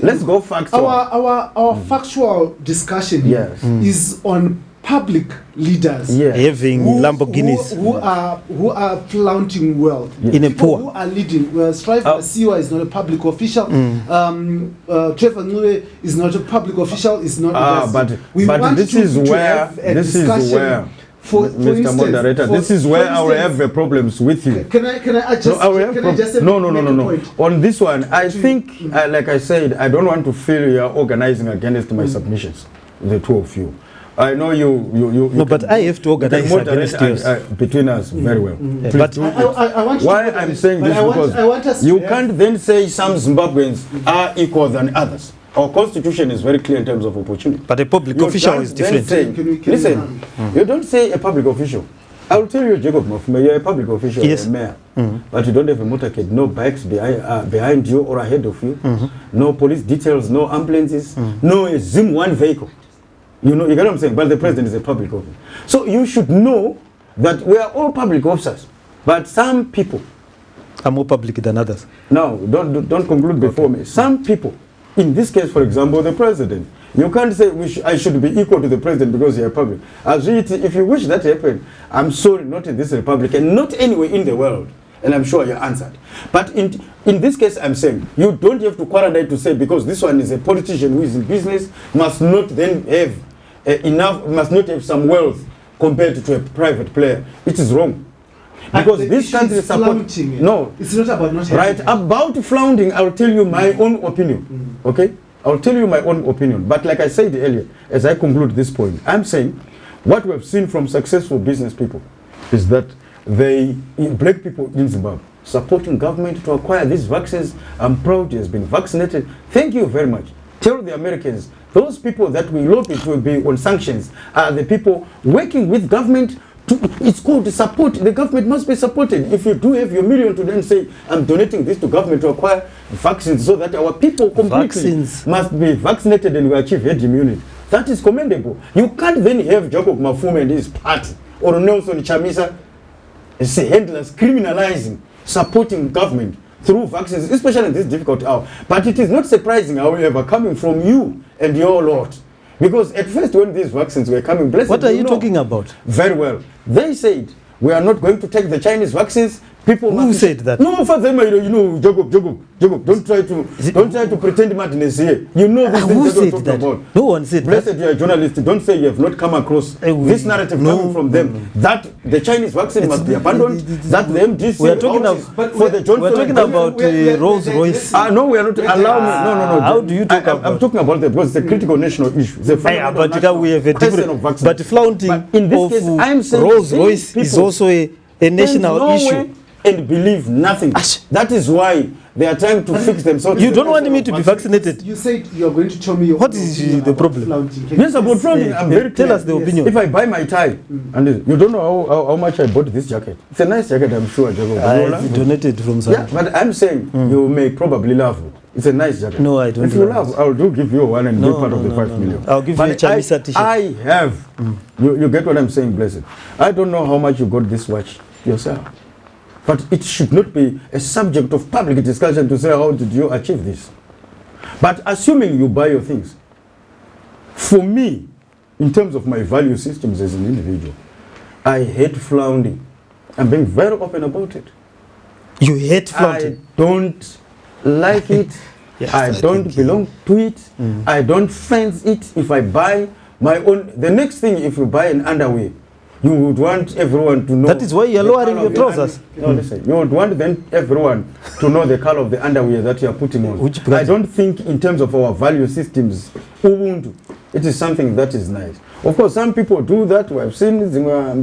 Let's go factual. Our factual discussion here is on public leaders having Lamborghinis who are flaunting wealth in a poor, who are leading. Strive Masiwa is not a public official. Trevor Ngule is not a public official. Is not. But this is where. For Mr. instance, Moderator, this is where I will have problems with you. Can I just No. On this one, I think, like I said, I don't want to feel you are organizing against my submissions, the two of you. I know you no, but I have to organize against yours. Between us very well. But I want why I'm saying this because you can't then say some Zimbabweans are equal than others. Our constitution is very clear in terms of opportunity. But a public official is different. Listen, you don't say a public official. I will tell you, Jacob Mofuma, you're a public official, yes. You're a mayor, but you don't have a motorcade, no bikes behind you or ahead of you, no police details, no ambulances, no ZIM one vehicle. You get what I'm saying? But the president is a public officer. So you should know that we are all public officers, but some people are more public than others. No, don't conclude before me. Some people, in this case, for example, the president, you can't say I should be equal to the president because you're public. If you wish that to happen, I'm sorry, not in this republic and not anywhere in the world. And I'm sure you answered. But in this case, I'm saying you don't have to quarantine to say because this one is a politician who is in business, must not then have must not have some wealth compared to a private player. It is wrong. Because this country is supporting. No, it's not about not having. Right, about flaunting, I'll tell you my own opinion. Okay? I'll tell you my own opinion. But like I said earlier, as I conclude this point, I'm saying what we have seen from successful business people is that black people in Zimbabwe, supporting government to acquire these vaccines. I'm proud he has been vaccinated. Thank you very much. Tell the Americans, those people that we lobby to be on sanctions are the people working with government. It's called support. The government must be supported. If you do have your million to then say, I'm donating this to government to acquire vaccines so that our people completely must be vaccinated and we achieve herd immunity. That is commendable. You can't then have Jacob Mafuma and his party or Nelson Chamisa handlers criminalizing, supporting government through vaccines, especially in this difficult hour. But it is not surprising, however, coming from you and your lot. Because at first when these vaccines were coming, blessed, what are you talking about? Very well. They said, we are not going to take the Chinese vaccines. People Who must said that? No, for them, you know, Jacob, don't try to pretend madness here. You know this Who thing that said you're talking that? about. No one said Blessed, that. you're a journalist. Don't say you have not come across this narrative coming from them. That the Chinese vaccine must be abandoned. That the MDC We are talking for the Johnson. We're talking about Rolls Royce. No, we are not. Allow me. No. How do you talk about? I'm talking about that because it's a critical national issue. It's a fundamental but we have a question different. of vaccine. But flaunting But in this case, I'm saying Rolls these Royce is people also a national no issue. way and believe nothing. That is why they are trying to fix themselves. You don't want me to be vaccinated. You said you're going to tell me your What is opinion the about problem? flaunting. Can Yes, you about please- flaunting, I'm very Tell clear. us the opinion. If I buy my tie, and you don't know how much I bought this jacket. It's a nice jacket, I'm sure, Jacob. I donated from Yeah, Zambia. but I'm saying you may probably love it. It's a nice jacket. No, I don't If you love love, I'll do give you one and No, be part of the 5 million. I'll give But you a Chamisa t-shirt. I have. You get what I'm saying, Blessed. I don't know how much you got this watch yourself. But it should not be a subject of public discussion to say how did you achieve this. But assuming you buy your things, for me, in terms of my value systems as an individual, I hate flaunting. I'm being very open about it. You hate flaunting. I don't like it. Yes, I don't think you- belong to it. I don't fence it. If I buy my own, the next thing, if you buy an underwear, you would want everyone to know. That is why you're the lowering colour your of the trousers. No, listen. You would want then everyone to know the color of the underwear that you are putting on. Which I brand? don't think, in terms of our value systems, Ubuntu, it is something that is nice. Of course, some people do that. We have seen you know,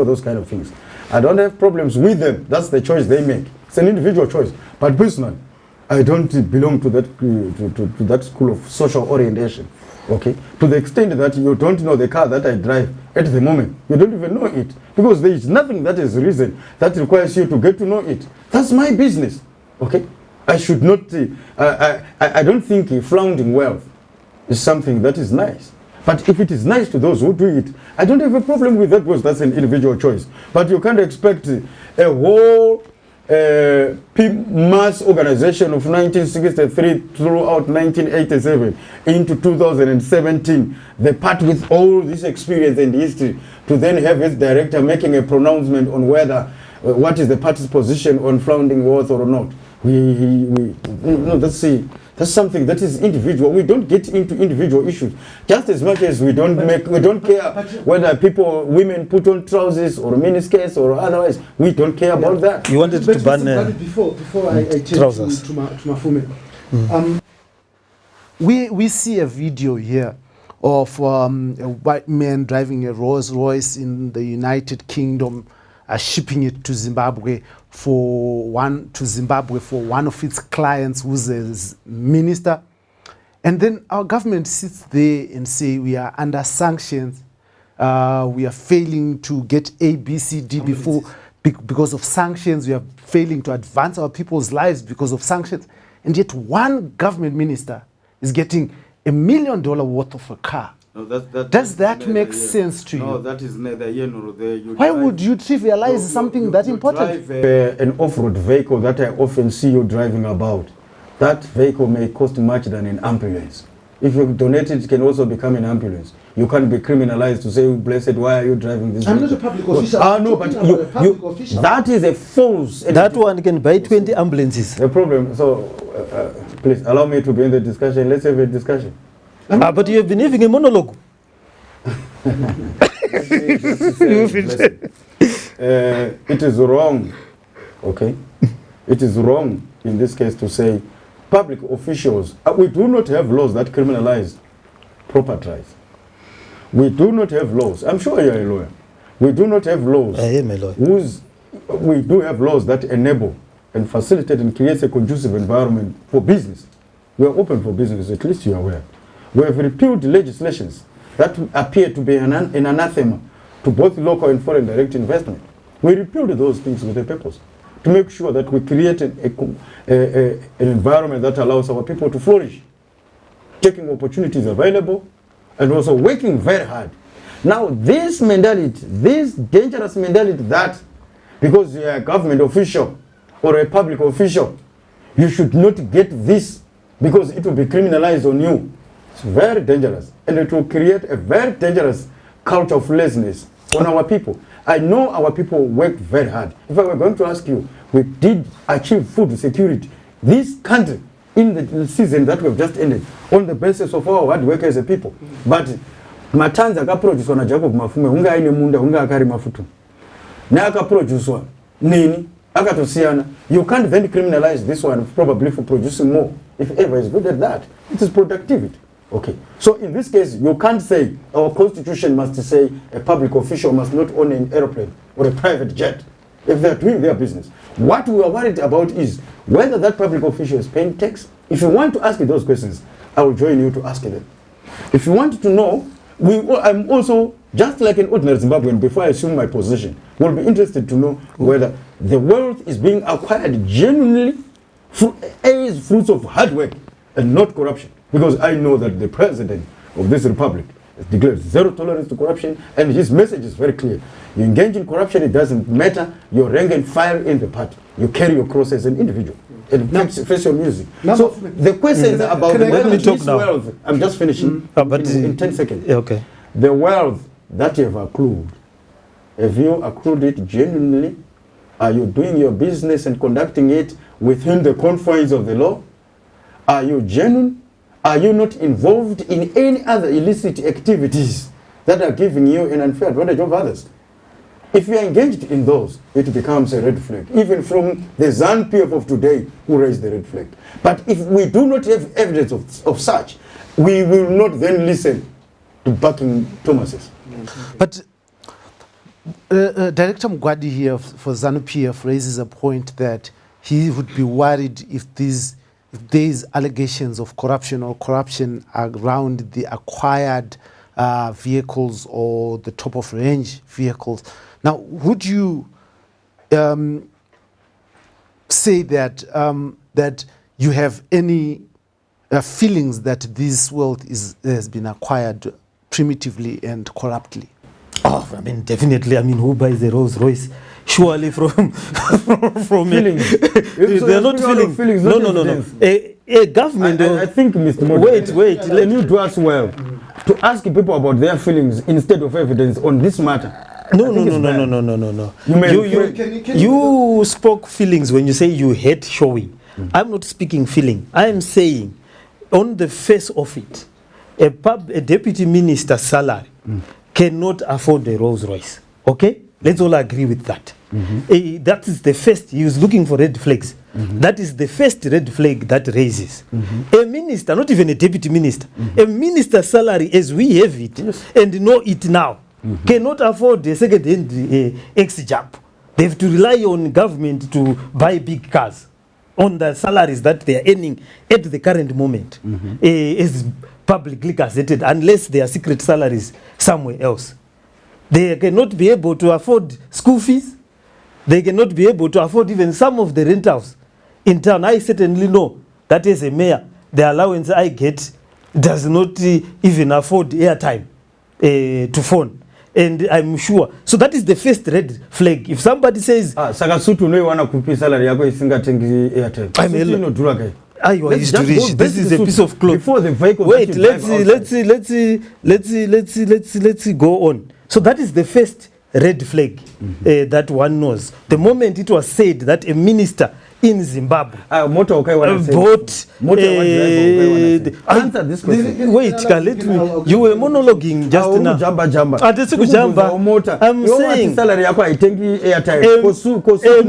those kind of things. I don't have problems with them. That's the choice they make. It's an individual choice. But personally, I don't belong to that to that school of social orientation. Okay, to the extent that you don't know the car that I drive at the moment, you don't even know it because there is nothing that is reason that requires you to get to know it. That's my business. Okay, I should not. I don't think flaunting wealth is something that is nice. But if it is nice to those who do it, I don't have a problem with that because that's an individual choice. But you can't expect a whole mass organization of 1963 throughout 1987 into 2017, the part with all this experience and history, to then have its director making a pronouncement on whether what is the party's position on flaunting wealth or not. No, that's something that is individual. We don't get into individual issues. Just as much as we don't care whether women put on trousers or miniskirts or otherwise. We don't care about that. You wanted to ban before I change trousers. to Mafume. We see a video here of a white man driving a Rolls Royce in the United Kingdom, shipping it to Zimbabwe for one of its clients who's a minister. And then our government sits there and say we are under sanctions, we are failing to get A, B, C, D because of sanctions, we are failing to advance our people's lives because of sanctions. And yet one government minister is getting $1 million worth of a car. No, Does that make sense to you? No, that is neither here nor there. Why would you trivialize something that important? Drive an off-road vehicle that I often see you driving about. That vehicle may cost much than an ambulance. If you donate it, it can also become an ambulance. You can't be criminalized to say, blessed, why are you driving this I'm vehicle? not a public official. No, but a public official. that is a false. That one can buy 20 ambulances. The problem, so please allow me to be in the discussion. Let's have a discussion. But you have been having a monologue. It is wrong, okay? It is wrong in this case to say public officials. We do not have laws that criminalize properties. We do not have laws. I'm sure you're a lawyer. We do not have laws. I am a lawyer. We do have laws that enable and facilitate and create a conducive environment for business. We are open for business, at least you are aware. We have repealed legislations that appear to be an anathema to both local and foreign direct investment. We repealed those things with a purpose, to make sure that we create an environment that allows our people to flourish, taking opportunities available, and also working very hard. Now, this mentality, this dangerous mentality that because you're a government official or a public official, you should not get this because it will be criminalized on you. It's very dangerous, and it will create a very dangerous culture of laziness on our people. I know our people work very hard. If I were going to ask you, we did achieve food security. This country, in the season that we've just ended, on the basis of our hard work as a people. But matanza akaproduce na Jacob Mafume, unga aine munda, unga akari mafutu. Na akaproduce nini, akatosiana. You can't then criminalize this one probably for producing more. If ever is good at that, it is productivity. Okay. So in this case, you can't say our constitution must say a public official must not own an aeroplane or a private jet if they're doing their business. What we are worried about is whether that public official is paying tax. If you want to ask those questions, I will join you to ask them. If you want to know, I'm also, just like an ordinary Zimbabwean, before I assume my position, will be interested to know whether the wealth is being acquired genuinely as fruits of hard work and not corruption. Because I know that the president of this republic has declared zero tolerance to corruption, and his message is very clear. You engage in corruption, it doesn't matter your rank and file in the party. You carry your cross as an individual. And face your music. So the questions about this wealth, I'm just finishing in 10 seconds. Okay. The wealth that you have accrued, have you accrued it genuinely? Are you doing your business and conducting it within the confines of the law? Are you genuine? Are you not involved in any other illicit activities that are giving you an unfair advantage of others? If you are engaged in those, it becomes a red flag. Even from the ZANU PF of today, who raised the red flag. But if we do not have evidence of such, we will not then listen to backing Thomas's. But Director Mugwadi here for ZANU PF raises a point that he would be worried if these allegations of corruption or corruption around the acquired vehicles or the top of range vehicles. Now, would you say that that you have any feelings that this wealth has been acquired primitively and corruptly? Oh, I mean, definitely. I mean, who buys a Rolls Royce? Surely from feelings. They're not feelings. No. A government. I think, Mr. Moyo, wait. Let you do us well to ask people about their feelings instead of evidence on this matter. No. You spoke feelings when you say you hate showing. I'm not speaking feeling. I am saying, on the face of it, a deputy minister's salary cannot afford a Rolls Royce. Okay? Let's all agree with that. That is the first. He was looking for red flags. That is the first red flag that raises. A minister, not even a deputy minister, a minister's salary as we have it and know it now, cannot afford a second-hand X-Jump. They have to rely on government to buy big cars on the salaries that they are earning at the current moment, as publicly gazetted, unless they are secret salaries somewhere else. They cannot be able to afford school fees. They cannot be able to afford even some of the rentals in town. I certainly know that as a mayor, the allowance I get does not even afford airtime to phone. And I'm sure. So that is the first red flag. If somebody says, Sakasutu no wana kupi salary yako isinga tengi airtime. This is a piece of cloth. Before the vehicle. Wait, let's go on. So that is the first red flag that one knows. The moment it was said that a minister in Zimbabwe bought answer this question. Wait, let me. You were monologuing just now. I'm saying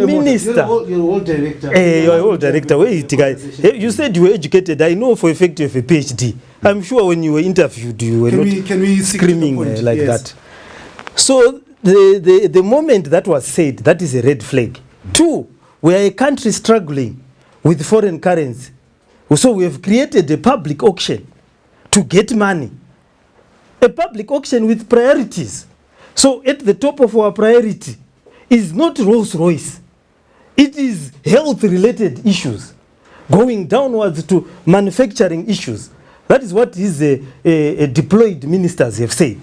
a minister. You're all director. Wait, guys. You said you were educated. I know for a fact you have a PhD. I'm sure when you were interviewed, you were not screaming like that. So the moment that was said, that is a red flag. Two, we are a country struggling with foreign currency. So we have created a public auction to get money. A public auction with priorities. So at the top of our priority is not Rolls Royce. It is health-related issues, going downwards to manufacturing issues. That is what these deployed ministers have said.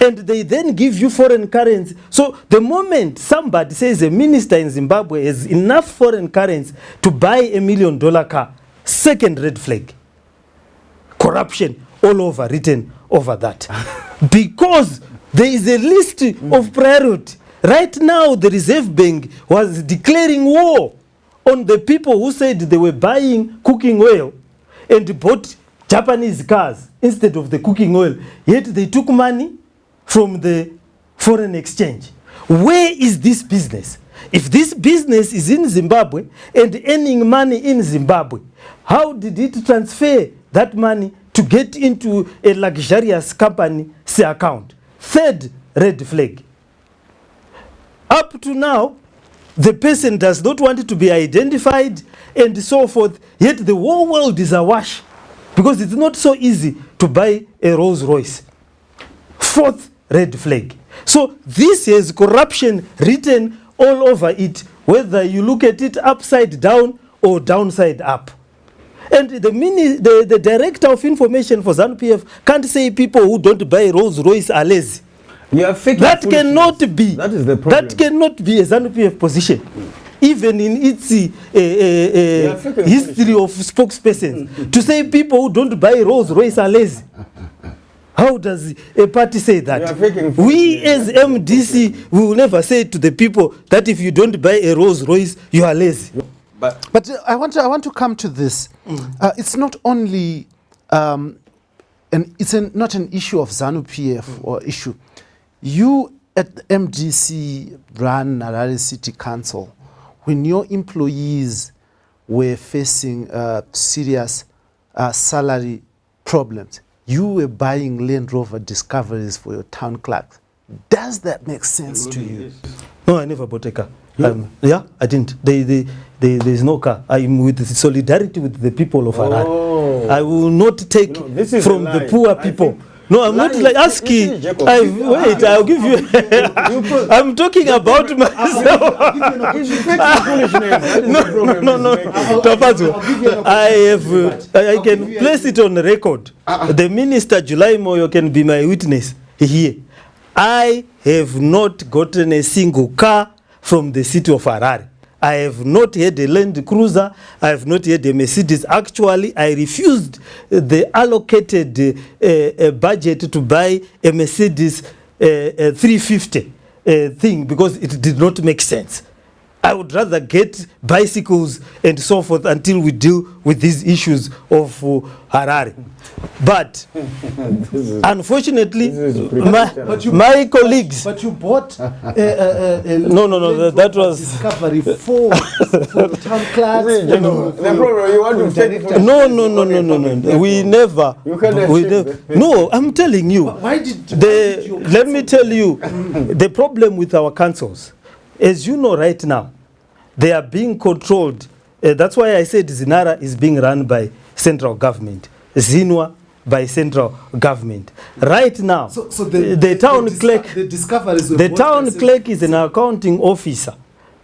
And they then give you foreign currency. So the moment somebody says a minister in Zimbabwe has enough foreign currency to buy $1 million car, second red flag. Corruption all over, written over that. Because There is a list of priority. Right now, the Reserve Bank was declaring war on the people who said they were buying cooking oil and bought Japanese cars instead of the cooking oil. Yet they took money from the foreign exchange. Where is this business? If this business is in Zimbabwe and earning money in Zimbabwe, how did it transfer that money to get into a luxurious company's account? Third red flag. Up to now, the person does not want to be identified and so forth, yet the whole world is awash because it's not so easy to buy a Rolls Royce. Fourth red flag. So this has corruption written all over it, whether you look at it upside down or downside up. And the director of information for ZANU PF can't say people who don't buy Rolls Royce are lazy. You are faking That foolishness. cannot be. That is the problem. That cannot be a ZANU PF position, even in its history of spokespersons. To say people who don't buy Rolls Royce are lazy. How does a party say that? We as MDC will never say to the people that if you don't buy a Rolls Royce, you are lazy. But I want to come to this. It's not only not an issue of ZANU PF or issue. You at the MDC run Harare City Council, when your employees were facing serious salary problems, you were buying Land Rover Discoveries for your town clerks. Does that make sense to you? No, I never bought a car. Yeah, I didn't. There's no car. I'm with solidarity with the people of Harare. I will not take from the poor people. No, I'm not like asking. Wait, I'll give you. I'm talking about myself. No. I can place it on record. The minister, July Moyo, can be my witness here. I have not gotten a single car from the city of Harare. I have not had a Land Cruiser. I have not had a Mercedes. Actually, I refused the allocated budget to buy a Mercedes 350 thing because it did not make sense. I would rather get bicycles and so forth until we deal with these issues of Harare. But unfortunately, my colleagues. But you bought no, that was Discovery for town clerks. The problem, you want to take it. No. We never. No, I'm telling you. Why did Let me tell you, the problem with our councils, as you know right now, they are being controlled. That's why I said Zinara is being run by central government, Zinwa by central government. Right now, the town clerk, the town clerk is an accounting officer,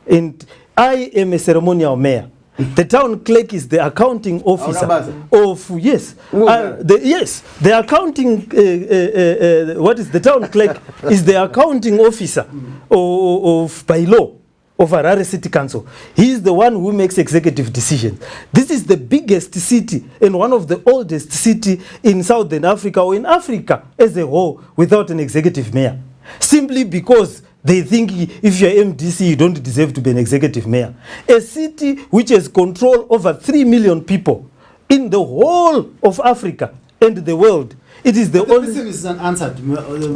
and I am a ceremonial mayor. The town clerk is the accounting officer of the accounting. What is the town clerk? Is the accounting officer of by law of Harare City Council. He is the one who makes executive decisions. This is the biggest city and one of the oldest city in Southern Africa or in Africa as a whole without an executive mayor. Simply because they think if you're MDC, you don't deserve to be an executive mayor. A city which has control over 3 million people in the whole of Africa and the world. It is the only. This is an answer.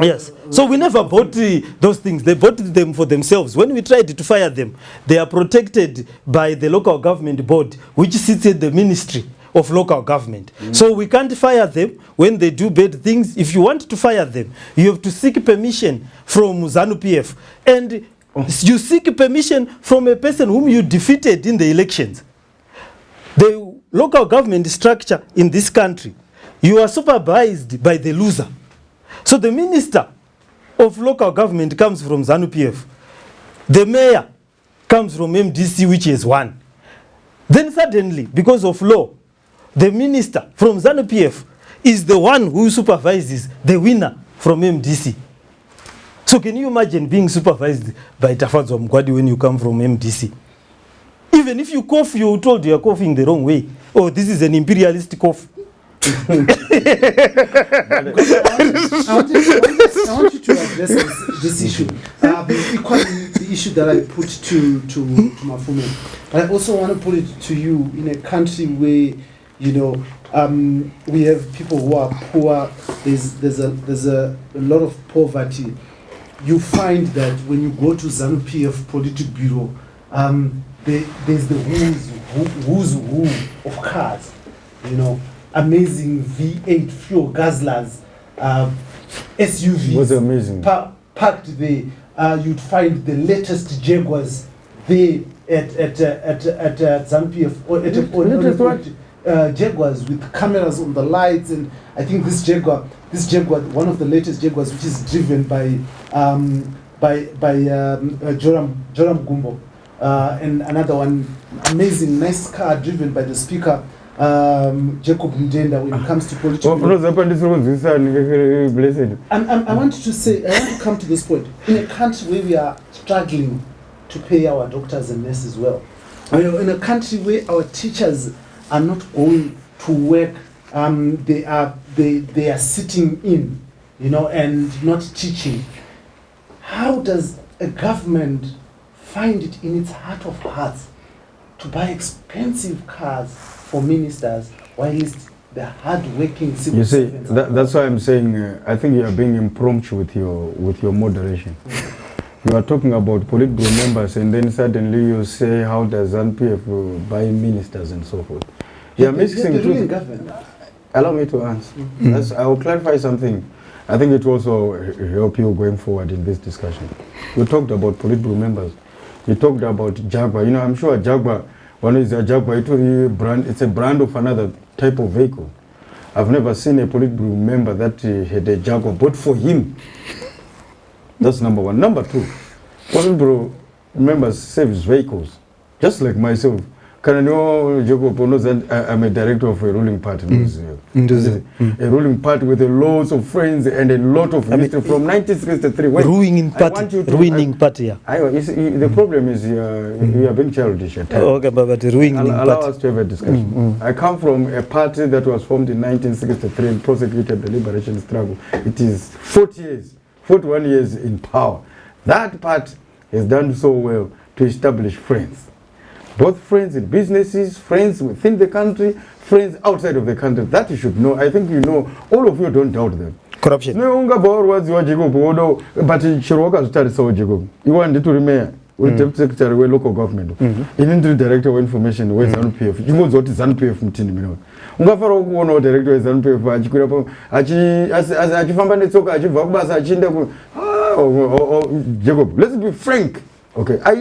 Yes. So we never bought those things. They bought them for themselves. When we tried to fire them, they are protected by the local government board, which sits at the Ministry of Local Government. So we can't fire them when they do bad things. If you want to fire them, you have to seek permission from ZANU PF. And you seek permission from a person whom you defeated in the elections. The local government structure in this country, you are supervised by the loser. So the minister of local government comes from ZANU PF. The mayor comes from MDC, which is one. Then suddenly, because of law, the minister from ZANU PF is the one who supervises the winner from MDC. So can you imagine being supervised by Tsvangirai Mgwadi when you come from MDC? Even if you cough, you're told you're coughing the wrong way. Oh, this is an imperialist cough. I want you to address this issue. Equally, the issue that I put to Mafume. I also want to put it to you in a country where, you know, we have people who are poor. There's a lot of poverty. You find that when you go to ZANU PF Politburo, there's the who's who of cars. You know, amazing V8 fuel guzzlers, SUVs. Was amazing. Parked there. You'd find the latest Jaguars there at ZANU PF or Jaguars with cameras on the lights, and I think this Jaguar, one of the latest Jaguars, which is driven by Joram Gumbo, and another one, amazing nice car driven by the speaker Jacob Mdenda when it comes to politics. I want to come to this point. In a country where we are struggling to pay our doctors and nurses well, in a country where our teachers are not going to work, they are sitting in, you know, and not teaching. How does a government find it in its heart of hearts to buy expensive cars for ministers, while the hard-working civil You see, servants? that's why I'm saying I think you are being impromptu with your moderation. You are talking about Politburo members, and then suddenly you say, how does ZANU PF buy ministers and so forth? You are mixing two. Allow me to answer. I will clarify something. I think it will also help you going forward in this discussion. You talked about Politburo members. You talked about Jaguar. You know, I'm sure Jaguar, one is a Jaguar, it's a brand of another type of vehicle. I've never seen a Politburo member that had a Jaguar bought for him. That's number one. Number two, Politburo members service vehicles, just like myself. Can I know, Jacob knows that I'm a director of a ruling party. A ruling party with a lots of friends and a lot of history from 1963. Ruining party. Yeah. The problem is you are being childish at times. Okay, but ruining party. Allow us to have a discussion. I come from a party that was formed in 1963 and prosecuted the liberation struggle. It is 41 years in power. That party has done so well to establish friends. Both friends in businesses, friends within the country, friends outside of the country. That you should know. I think you know. All of you don't doubt them. Corruption. No, but you want to remain with the secretary of local government. In director of information with ZANU PF. You know what is ZANU PF mtini mino. Ungafara ukuona director of ZANU PF achikura po achifamba netsoka achibva kubasa achinda ku Jacob. Let's be frank. Okay, I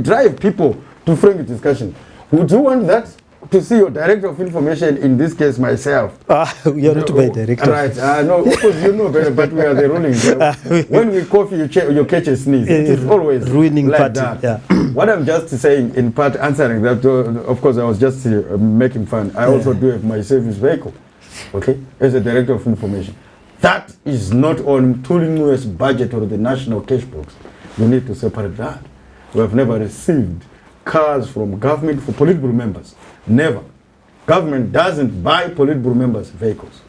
drive people to frank discussion. Would you want that? To see your director of information, in this case myself. We are not my director. Right. No, of course you know better, but we are the ruling. When we cough, you catch a sneeze. It is always ruining like party. that. Yeah. What I'm just saying, in part, answering that, of course, I was just making fun. I also do have my service vehicle, okay, as a director of information. That is not on tooling US budget or the national cash box. You need to separate that. We have never received cars from government for Politburo members. Never. Government doesn't buy Politburo members' vehicles.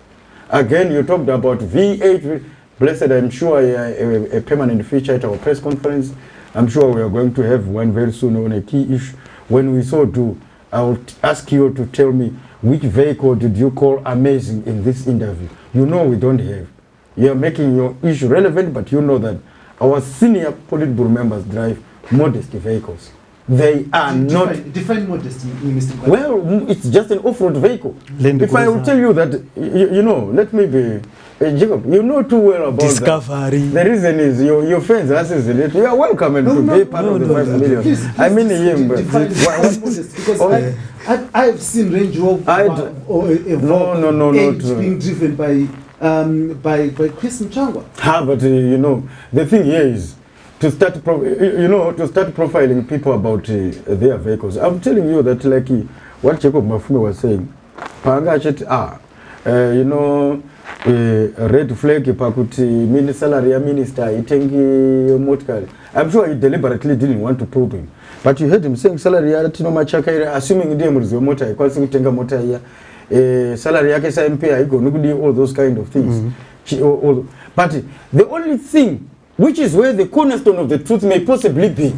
Again, you talked about V8. Blessed, I'm sure a permanent feature at our press conference. I'm sure we are going to have one very soon on a key issue. When we so do, I will ask you to tell me which vehicle did you call amazing in this interview. You know we don't have. You are making your issue relevant, but you know that our senior Politburo members drive modest vehicles. They are not... Define modesty, Mr. Gwadi. Well, it's just an off-road vehicle. If I will tell you that, you know, let me be... Jacob, you know too well about Discovery. That. The reason is your friends asses it. You are welcome and to be part of the 5 million. Please, I mean him, but... Because I've seen Range Rover or being driven by Chris Mchangwa. But you know, the thing here is to start profiling people about their vehicles. I'm telling you that, like what Jacob Mafume was saying, red flag pakuti salary ya minister itengi motkari. I'm sure he deliberately didn't want to probe him, but you heard him saying salary ya Tino Machakaira, assuming ndiye murizo mota ikwanisi kutenga mota ya salary yake sa MP haigoni kudi, all those kind of things. But the only thing, which is where the cornerstone of the truth may possibly be,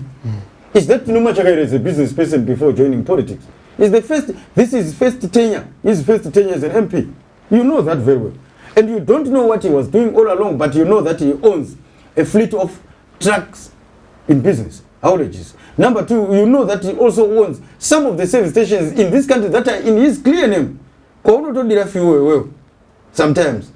is that Noma Chakaire is a business person before joining politics. This is his first tenure. His first tenure as an MP. You know that very well. And you don't know what he was doing all along, but you know that he owns a fleet of trucks in business, haulages. Number two, you know that he also owns some of the service stations in this country that are in his clear name. Sometimes.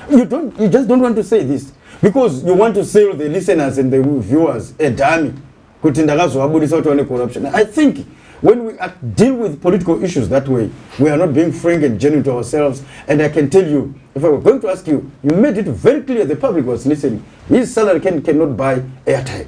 You just don't want to say this because you want to sell the listeners and the viewers a dummy. Corruption. I think when we deal with political issues that way, we are not being frank and genuine to ourselves. And I can tell you, if I were going to ask you, you made it very clear the public was listening. His salary cannot buy airtime.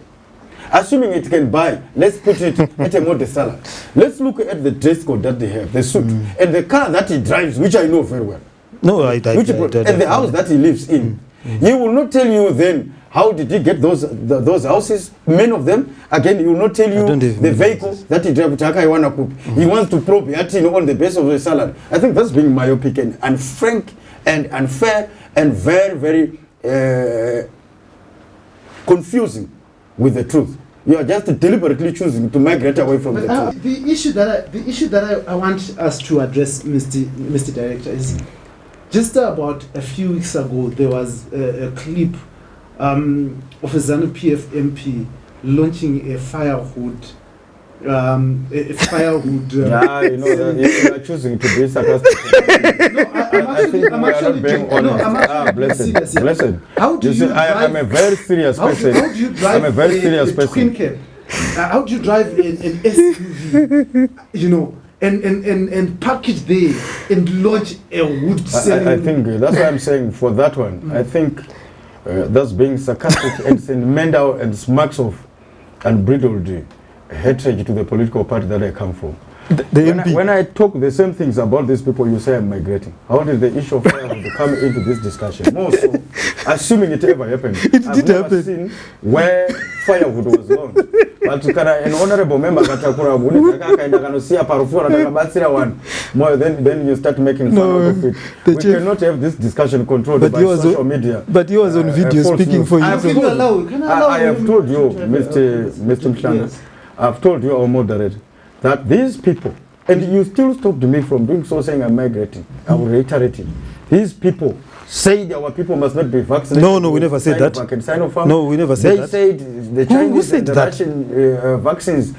Assuming it can buy, let's put it at a modest salary. Let's look at the dress code that they have, the suit, and the car that he drives, which I know very well. No, and the house that he lives in. He will not tell you then how did he get those houses, many of them. Again, he will not tell you the vehicle that he drives. He wants to probe on the basis of the salary. I think that's being myopic and unfrank and unfair and very, very confusing with the truth. You are just deliberately choosing to migrate away from the truth. The issue that I want us to address, Mr. Director, is just about a few weeks ago there was a clip of a ZANU PF MP launching a firewood. You know that you are choosing to be sarcastic. I'm actually being honest. Blessed. How do you drive? I'm a very serious person. How do you drive? I'm a very serious person. How do you drive an SUV? You know, and package there and launch a wood selling? I think that's why I'm saying for that one. I think that's being sarcastic and sentimental and smacks of unbridled hatred to the political party that I come from. When I talk the same things about these people, you say I'm migrating. How did the issue of firewood come into this discussion? More so, assuming it ever happened. I've never seen where firewood was launched. But an honorable member then you start making fun out of it. We cannot have this discussion controlled by social media. But he was on video speaking for you. I have told you, Mr. Mshanga, I've told you, our moderator, that these people, and you still stopped me from doing so, saying I'm migrating. I will reiterate it. These people said our people must not be vaccinated. No, we never said that. No, we never said that. They said the Chinese and the Russian vaccines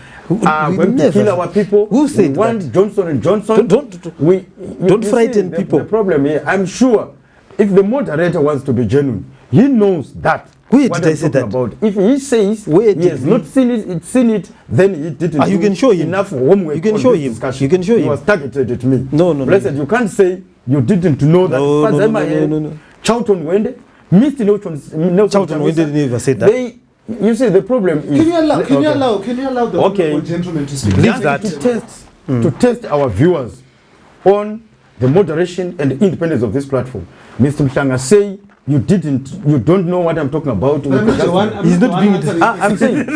are going to kill our people. Who said that? Want Johnson and Johnson. Don't frighten people. The problem here, I'm sure, if the moderator wants to be genuine, he knows that. Where did I say that? About. If he says he has not seen it, then he didn't. You can show him enough homework. You can show him. You can show him. He was targeted at me. No. Blessed, you can't say you didn't know that. No. Charlton Wende, Mr. Charlton Wende never said that. You see, the problem is. Can you allow the honorable gentleman to speak? To test our viewers on the moderation and the independence of this platform. Mr. Mshanga, say you don't know what I'm talking about. He's not being. I'm saying,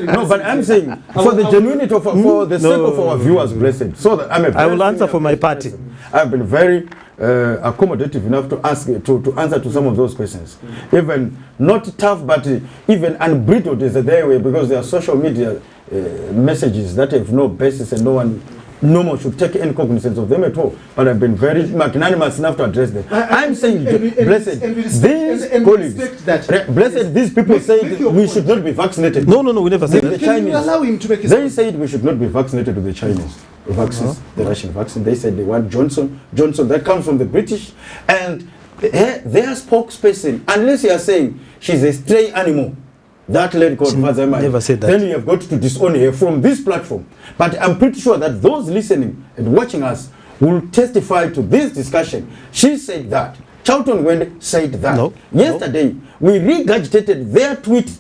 no, but I'm saying for the genuinity of, for the sake of our viewers, blessed. So that I will answer for my party. I've been very accommodative enough to answer to some of those questions. Even not tough, but even unbridled is their way, because there are social media messages that have no basis and no one should take any cognizance of them at all. But I've been very magnanimous enough to address them. I'm saying, blessed, these colleagues, blessed, these people say we should not be vaccinated. No, we never said that. Can you allow him to make his They said we should not be vaccinated with the Chinese vaccines, the Russian vaccine. They said they want Johnson, that comes from the British. And their spokesperson, unless you are saying she's a stray animal, that lady called Mazamai, never said that. Then you have got to disown her from this platform. But I'm pretty sure that those listening and watching us will testify to this discussion. She said that. Charlton Wende said that. Yesterday, we regurgitated their tweet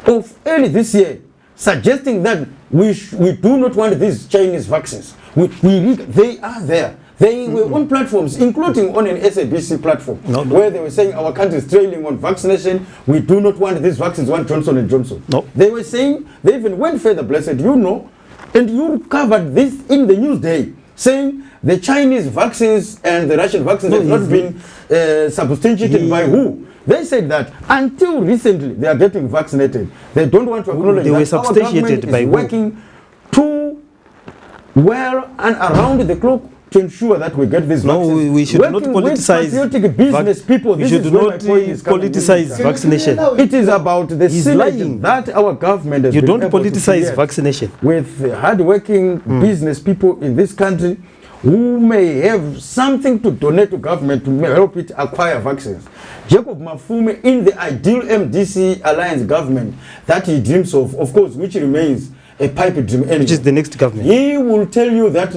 of early this year, suggesting that we do not want these Chinese vaccines. They are there. They were on platforms, including on an SABC platform, where they were saying our country is trailing on vaccination. We do not want these vaccines, we want Johnson and Johnson. They were saying, they even went further, blessed, and you covered this in the news day, saying the Chinese vaccines and the Russian vaccines have not been substantiated by who? They said that until recently they are getting vaccinated. They don't want to acknowledge They were that substantiated our by government who? is working too well and around the clock to ensure that we get these vaccines. No, we should not Working with politicize patriotic business people. We This should is where not my point is coming in. politicize vaccination. It is about the He's synergy lying. that our government has You been don't able to politicize create vaccination. with hard-working business people in this country who may have something to donate to government to help it acquire vaccines. Jacob Mafume, in the ideal MDC alliance government that he dreams of course, which remains a pipe dream anyway. Which is the next government. He will tell you that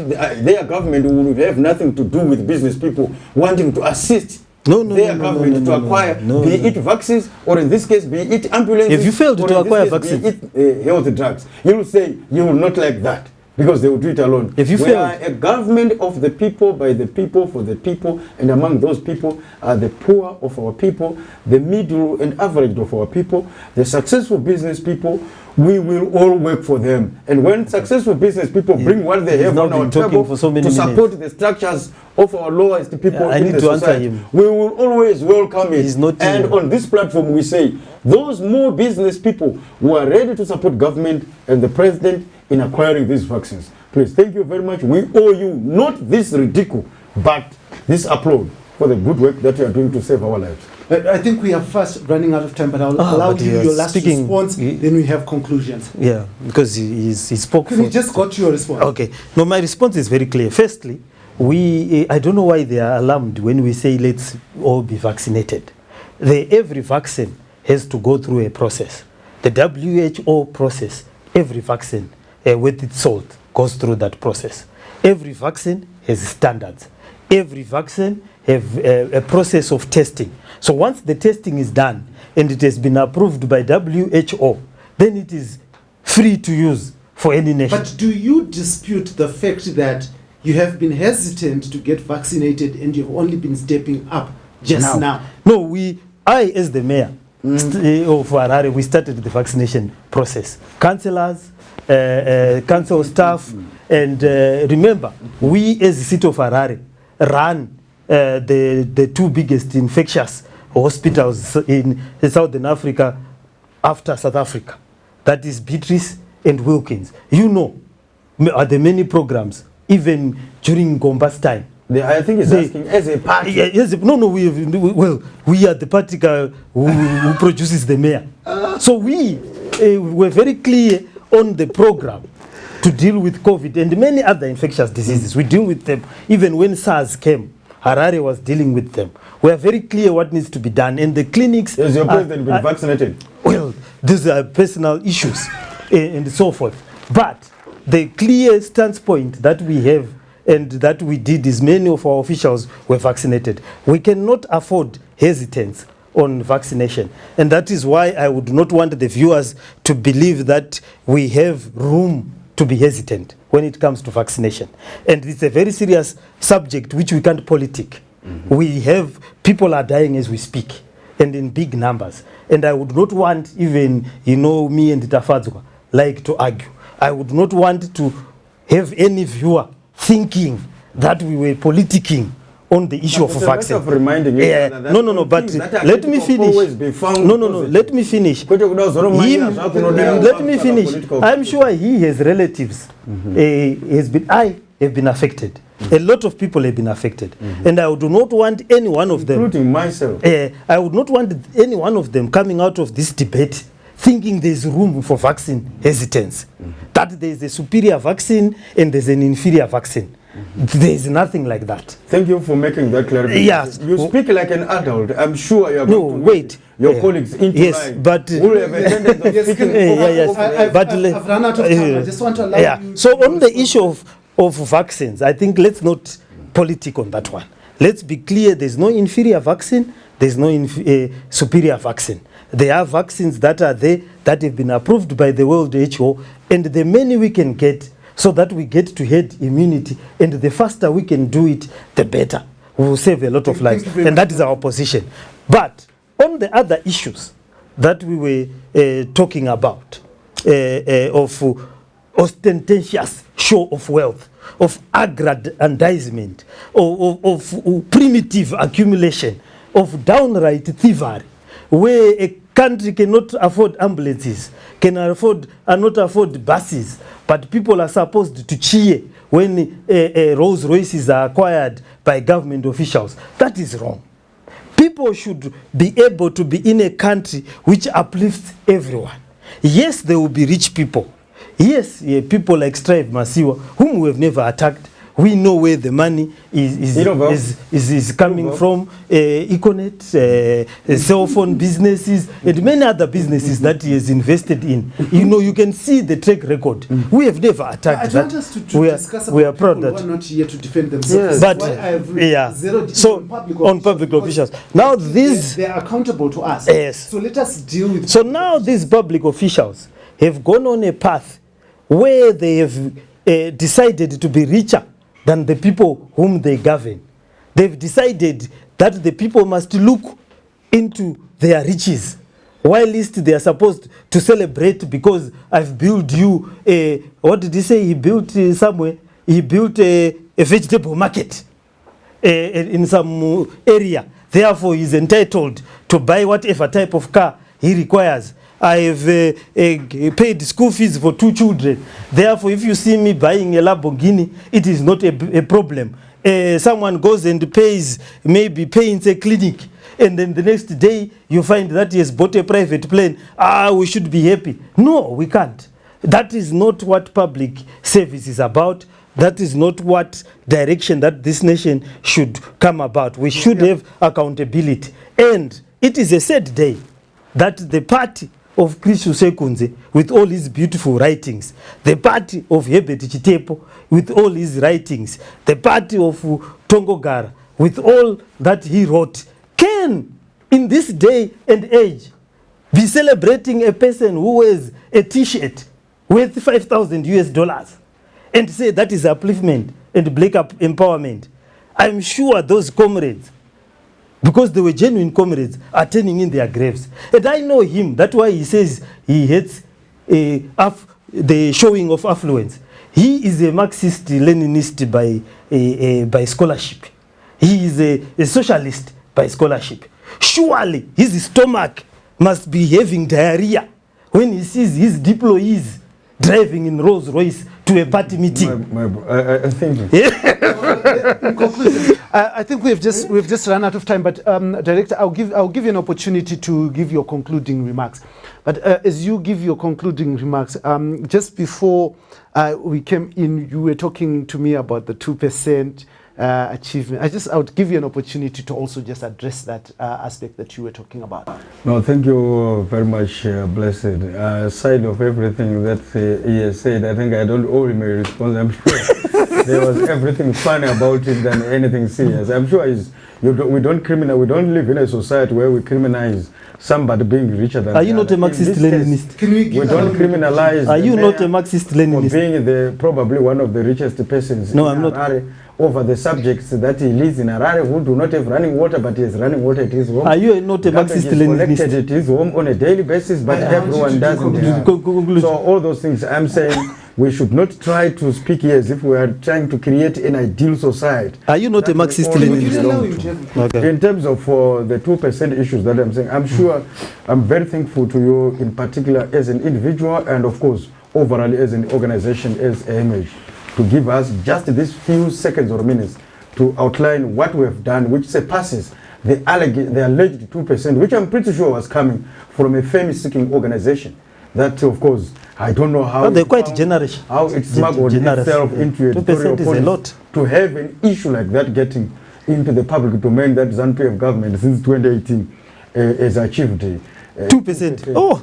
their government will have nothing to do with business people wanting to assist their government to acquire, be it vaccines, or in this case, be it ambulances. If you failed or to in this acquire case, vaccines, be it health drugs, you will say you will not like that because they will do it alone. If you we failed, are a government of the people, by the people, for the people, and among those people are the poor of our people, the middle and average of our people, the successful business people. We will all work for them. And when successful business people bring what they have on our table for so many to support minutes. the structures of our lowest people I in need the to answer society, him. we will always welcome it. He's not and on this platform we say, those more business people who are ready to support government and the president in acquiring these vaccines. Please, thank you very much. We owe you not this ridicule, but this applaud for the good work that you are doing to save our lives. I think we are fast running out of time, but I'll allow but you he your was last speaking- response, then we have conclusions. Yeah, because he spoke. Can you just go to your response? Okay. No, my response is very clear. Firstly, I don't know why they are alarmed when we say let's all be vaccinated. Every vaccine has to go through a process. The WHO process, every vaccine with its salt goes through that process. Every vaccine has standards. Every vaccine have a process of testing. So once the testing is done and it has been approved by WHO, then it is free to use for any nation. But do you dispute the fact that you have been hesitant to get vaccinated and you've only been stepping up just now? No, I as the mayor of Harare, we started the vaccination process. Councillors, council staff, and remember, we as the city of Harare run the two biggest infectious hospitals in Southern Africa after South Africa. That is Beatrice and Wilkins. You know, are the many programs, even during Gomba's time. I think he's asking as a party. Yes, no, we are the party who produces the mayor. So we were very clear on the program to deal with COVID and many other infectious diseases. We deal with them. Even when SARS came, Harare was dealing with them. We are very clear what needs to be done. And the clinics... Has your president been vaccinated? Well, these are personal issues and so forth. But the clear standpoint that we have and that we did is many of our officials were vaccinated. We cannot afford hesitance on vaccination. And that is why I would not want the viewers to believe that we have room to be hesitant when it comes to vaccination. And it's a very serious subject which we can't politic. We have, people are dying as we speak and in big numbers. And I would not want even, me and Tafadzwa like to argue. I would not want to have any viewer thinking that we were politicking on the issue of vaccine. Of reminding you but let me finish. Let me finish. Let me finish. I'm sure he has relatives. I have been affected. A lot of people have been affected. And I would not want any one of them, including myself. I would not want any one of them coming out of this debate thinking there's room for vaccine hesitance. That there's a superior vaccine and there's an inferior vaccine. There is nothing like that. Thank you for making that clarification. Yes. You speak like an adult. I'm sure you are going to wait. Your colleagues into line. But who have attended the speaking. I've run out of time. I just want to allow you. So on the issue of vaccines, I think let's not politic on that one. Let's be clear. There's no inferior vaccine. There's no superior vaccine. There are vaccines that are there that have been approved by the World WHO, and the many we can get so that we get to herd immunity, and the faster we can do it, the better. We will save a lot of lives, and that is our position. But on the other issues that we were talking about, of ostentatious show of wealth, of aggrandizement, of primitive accumulation, of downright thievery, where a country cannot afford ambulances, cannot afford buses, but people are supposed to cheer when Rolls Royces are acquired by government officials. That is wrong. People should be able to be in a country which uplifts everyone. Yes, there will be rich people. Yes, people like Strive Masiwa, whom we have never attacked. We know where the money is coming from. Econet, cell phone businesses, and many other businesses that he has invested in. You can see the track record. We have never attacked that. I want us to discuss about we are proud people that who are not here to defend themselves. Yes. But So on public officials. Now they are accountable to us. Yes. So let us deal with. So now these public officials have gone on a path where they have decided to be richer than the people whom they govern. They've decided that the people must look into their riches, while least they are supposed to celebrate because I've built you what did he say? He built somewhere. He built a vegetable market in some area. Therefore, he's entitled to buy whatever type of car he requires. I have paid school fees for 2 children. Therefore, if you see me buying a Lamborghini, it is not a problem. Someone goes and paints a clinic, and then the next day you find that he has bought a private plane. We should be happy. No, we can't. That is not what public service is about. That is not what direction that this nation should come about. We should have accountability. And it is a sad day that the party of Chris Sekunze with all his beautiful writings, the party of Herbert Chitepo with all his writings, the party of Tongogara with all that he wrote, can in this day and age be celebrating a person who wears a t-shirt worth $5,000 and say that is upliftment and black empowerment. I'm sure those comrades, because they were genuine comrades, are turning in their graves. And I know him. That's why he says he hates the showing of affluence. He is a Marxist-Leninist by scholarship. He is a socialist by scholarship. Surely his stomach must be having diarrhea when he sees his deployees driving in Rolls Royce to a party meeting. I think. In conclusion, I think we've just run out of time. But Director, I'll give you an opportunity to give your concluding remarks. But as you give your concluding remarks, just before we came in, you were talking to me about the 2% achievement. I would give you an opportunity to also just address that aspect that you were talking about. No, thank you very much, Blessed. Aside of everything that he has said, I think I don't owe him a response. I'm sure there was everything funny about it than anything serious. I'm sure we don't live in a society where we criminalize somebody being richer than. Are you not a Marxist-Leninist? We don't criminalize. Are you not a Marxist-Leninist? For being probably one of the richest persons. No, I'm not. Harare, over the subjects that he lives in Harare, who do not have running water, but he has running water at his home. Are you not a Marxist-Leninist? Collected at his home on a daily basis, but everyone doesn't have. So all those things, I'm saying we should not try to speak here as if we are trying to create an ideal society. Are you not a Marxist-Leninist? Okay. In terms of the 2% issues that I'm saying, I'm sure I'm very thankful to you in particular as an individual and of course overall as an organization, as AMH, to give us just these few seconds or minutes to outline what we have done, which surpasses the alleged 2%, which I'm pretty sure was coming from a fame-seeking organization. That, of course, I don't know how. They're quite generous. How it smuggled itself into editorial 2% is a lot. To have an issue like that getting into the public domain that ZANU PF government since 2018 has achieved. 2%. Oh.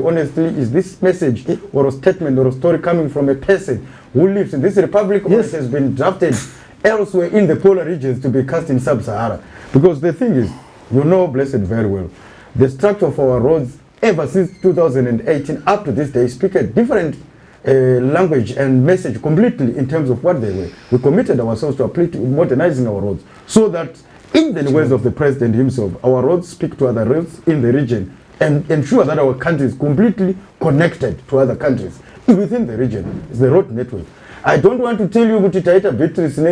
Honestly, is this message or a statement or a story coming from a person who lives in this republic or it has been drafted elsewhere in the polar regions to be cast in sub-Sahara? Because the thing is, you know, Blessed, very well, the structure of our roads ever since 2018 up to this day speak a different language and message completely in terms of what they were. We committed ourselves to modernizing our roads so that in the words of the president himself, our roads speak to other roads in the region and ensure that our country is completely connected to other countries within the region. It's the road network. I don't want to tell you kuti taita batteries the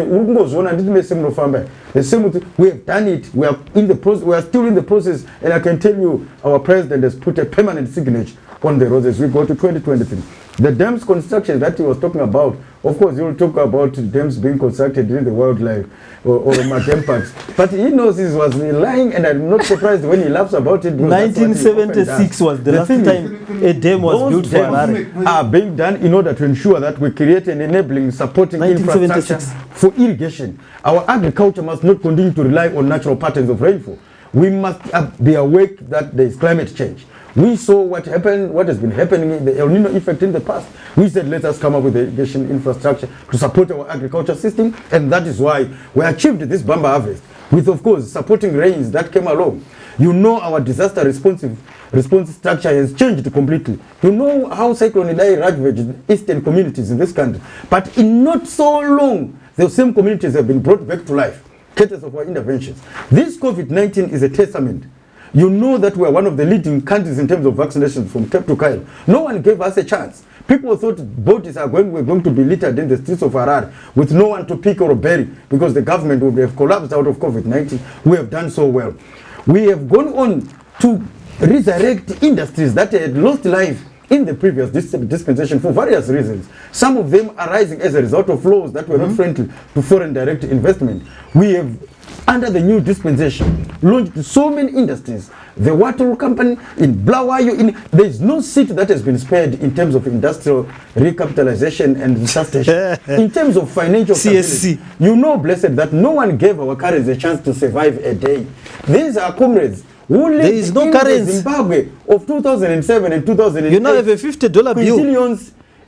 same thing. We have done it. We are in the process. We are still in the process, and I can tell you our president has put a permanent signature on the roads as we go to 2023. The dams construction that he was talking about, of course, he will talk about dams being constructed in the wildlife or dam parks. But he knows he was lying, and I'm not surprised when he laughs about it. 1976 was the last time a dam was built for Harare. Are being done in order to ensure that we create an enabling, supporting infrastructure for irrigation. Our agriculture must not continue to rely on natural patterns of rainfall. We must be awake that there is climate change. We saw what happened, what has been happening in the El Nino effect in the past. We said, let us come up with the irrigation infrastructure to support our agriculture system, and that is why we achieved this Bamba harvest, with, of course, supporting rains that came along. You know, our disaster response structure has changed completely. You know how Cyclone Idai ravaged eastern communities in this country. But in not so long, the same communities have been brought back to life, courtesy of our interventions. This COVID-19 is a testament. You know that we are one of the leading countries in terms of vaccination from Cape to Kyle. No one gave us a chance. People thought bodies were going to be littered in the streets of Harare with no one to pick or bury because the government would have collapsed out of COVID-19. We have done so well. We have gone on to resurrect industries that had lost life in the previous dispensation for various reasons. Some of them arising as a result of laws that were not friendly to foreign direct investment. We have, under the new dispensation, launched so many industries. The water company in Blawayo, there is no seat that has been spared in terms of industrial recapitalization and resuscitation. In terms of financial stability, you know, blessed, that no one gave our currency a chance to survive a day. These are comrades who lived in the Zimbabwe of 2007 and 2008. You now have a $50 bill.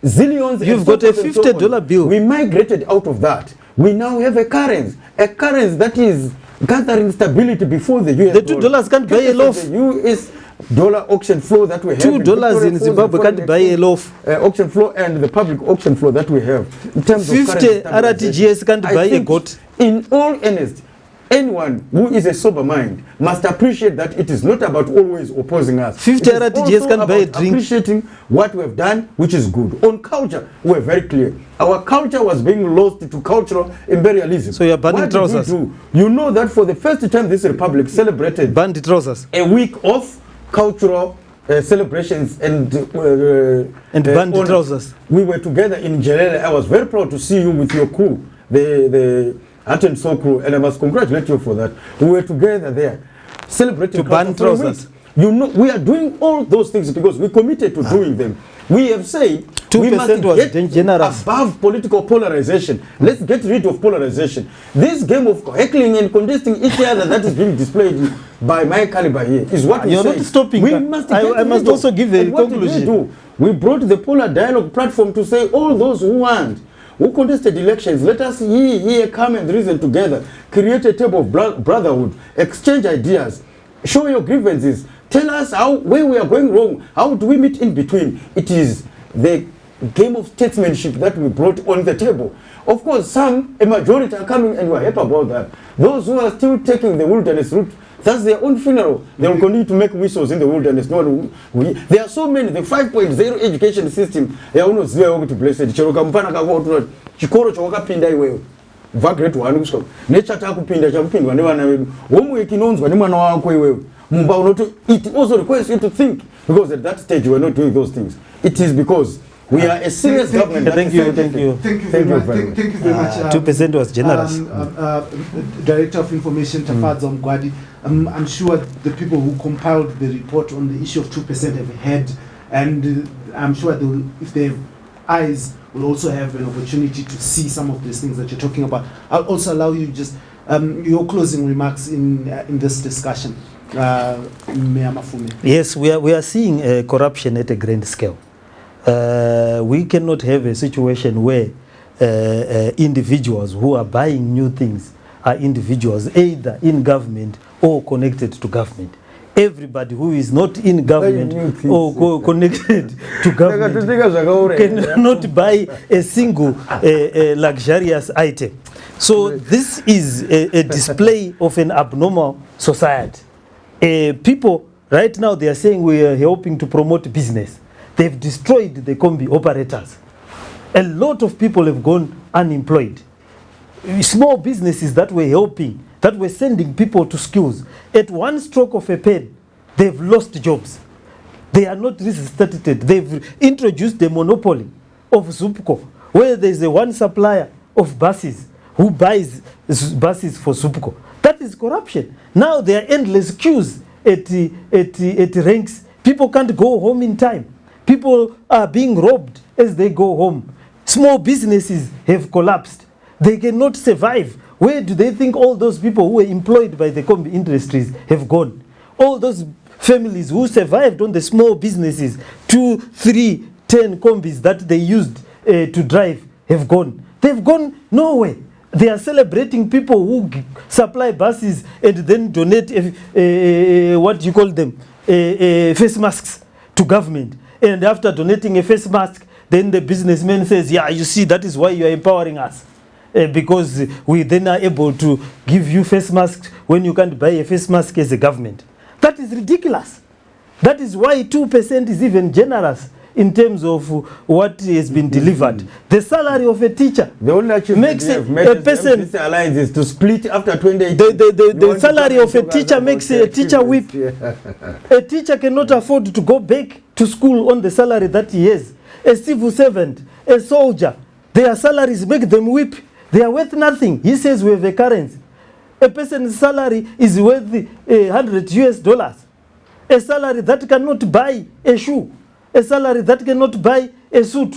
Zillions. You've got a $50 bill. We migrated out of that. We now have a currency that is gathering stability before the US. The $2 can't buy a loaf. The US dollar auction flow that we have. $2 in Zimbabwe can't buy a loaf. Auction flow and the public auction flow that we have. In terms 50 RTGS can't buy a goat. In all earnest, anyone who is a sober mind must appreciate that it is not about always opposing us. 50 RTGS can buy a drink. Appreciating what we have done, which is good. On culture, we are very clear. Our culture was being lost to cultural imperialism. So you are banning trousers. You know that for the first time this republic celebrated banned trousers. A week of cultural celebrations and banned trousers. We were together in Jelele. I was very proud to see you with your crew, the Art and Soul crew, and I must congratulate you for that. We were together there celebrating to ban trousers. You know, we are doing all those things because we committed to doing them. We have said 2% we must was get generous. Above political polarization. Let's get rid of polarization. This game of heckling and contesting each other that is being displayed by my caliber here is what we You're say. not stopping. We must I must also give a conclusion. We brought the polar dialogue platform to say all those who want, who contested elections, let us here come and reason together, create a table of brotherhood, exchange ideas, show your grievances, tell us where we are going wrong, how do we meet in between. It is the game of statesmanship that we brought on the table. Of course, a majority are coming and we're happy about that. Those who are still taking the wilderness route, that's their own funeral. They will continue to make whistles in the wilderness. There are so many. The 5.0 education system, they are not there to bless it. Chikoro chawakapinda iwewe. Grade 1 kusvika. Nechatakupinda chakupindwa nevana vedu. Homework inonzwa nemwana wako iwewe. Mumba unoto, it also requires you to think, because at that stage you are not doing those things. It is because we are a serious government. Thank you very much. 2% was generous. Director of Information, HstvZim. I'm sure the people who compiled the report on the issue of 2% have heard, and I'm sure if they have eyes, will also have an opportunity to see some of these things that you're talking about. I'll also allow you just your closing remarks in this discussion. Yes, we are seeing corruption at a grand scale. We cannot have a situation where individuals who are buying new things are individuals either in government or connected to government. Everybody who is not in government or connected to government cannot buy a single luxurious item. So this is a display of an abnormal society. People Right now they are saying we are helping to promote business. They've destroyed the combi operators. A lot of people have gone unemployed. Small businesses that were helping, that were sending people to schools, at one stroke of a pen, they've lost jobs. They are not resuscitated. They've introduced the monopoly of Zupco, where there's a one supplier of buses who buys buses for Zupco. That is corruption. Now there are endless queues at ranks. People can't go home in time. People are being robbed as they go home. Small businesses have collapsed. They cannot survive. Where do they think all those people who were employed by the combi industries have gone? All those families who survived on the small businesses, 2, 3, 10 combis that they used to drive have gone. They've gone nowhere. They are celebrating people who supply buses and then donate what do you call them, face masks to government. And after donating a face mask, then the businessman says, yeah, you see, that is why you are empowering us. Because we then are able to give you face masks when you can't buy a face mask as a government. That is ridiculous. That is why 2% is even generous in terms of what has been delivered. The salary of a teacher the only achievement makes a person. This alliance is to split after 28. The salary of a teacher makes a teacher weep. A teacher cannot afford to go back to school on the salary that he has. A civil servant, a soldier, their salaries make them weep. They are worth nothing. He says we have a currency. A person's salary is worth $100. A salary that cannot buy a shoe. A salary that cannot buy a suit.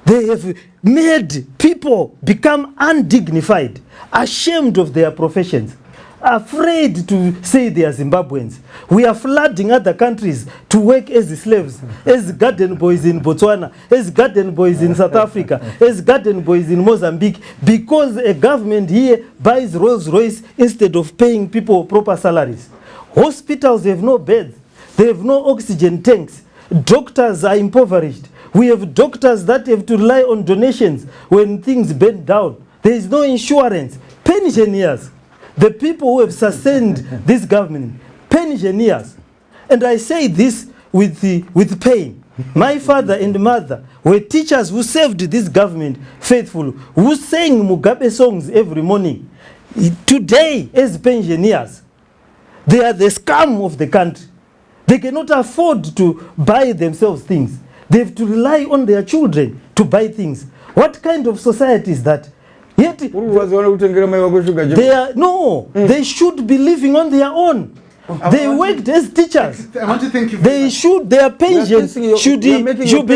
They have made people become undignified, ashamed of their professions, afraid to say they are Zimbabweans. We are flooding other countries to work as slaves, as garden boys in Botswana, as garden boys in South Africa, as garden boys in Mozambique, because a government here buys Rolls Royce instead of paying people proper salaries. Hospitals have no beds. They have no oxygen tanks. Doctors are impoverished. We have doctors that have to rely on donations when things bend down. There is no insurance. Pensioners, the people who have sustained this government, pensioners. And I say this with pain. My father and mother were teachers who served this government faithfully, who sang Mugabe songs every morning. Today, as pensioners, they are the scum of the country. They cannot afford to buy themselves things. They have to rely on their children to buy things. What kind of society is that? Yet they are they should be living on their own. They worked as teachers. I want to thank you. Their pension should be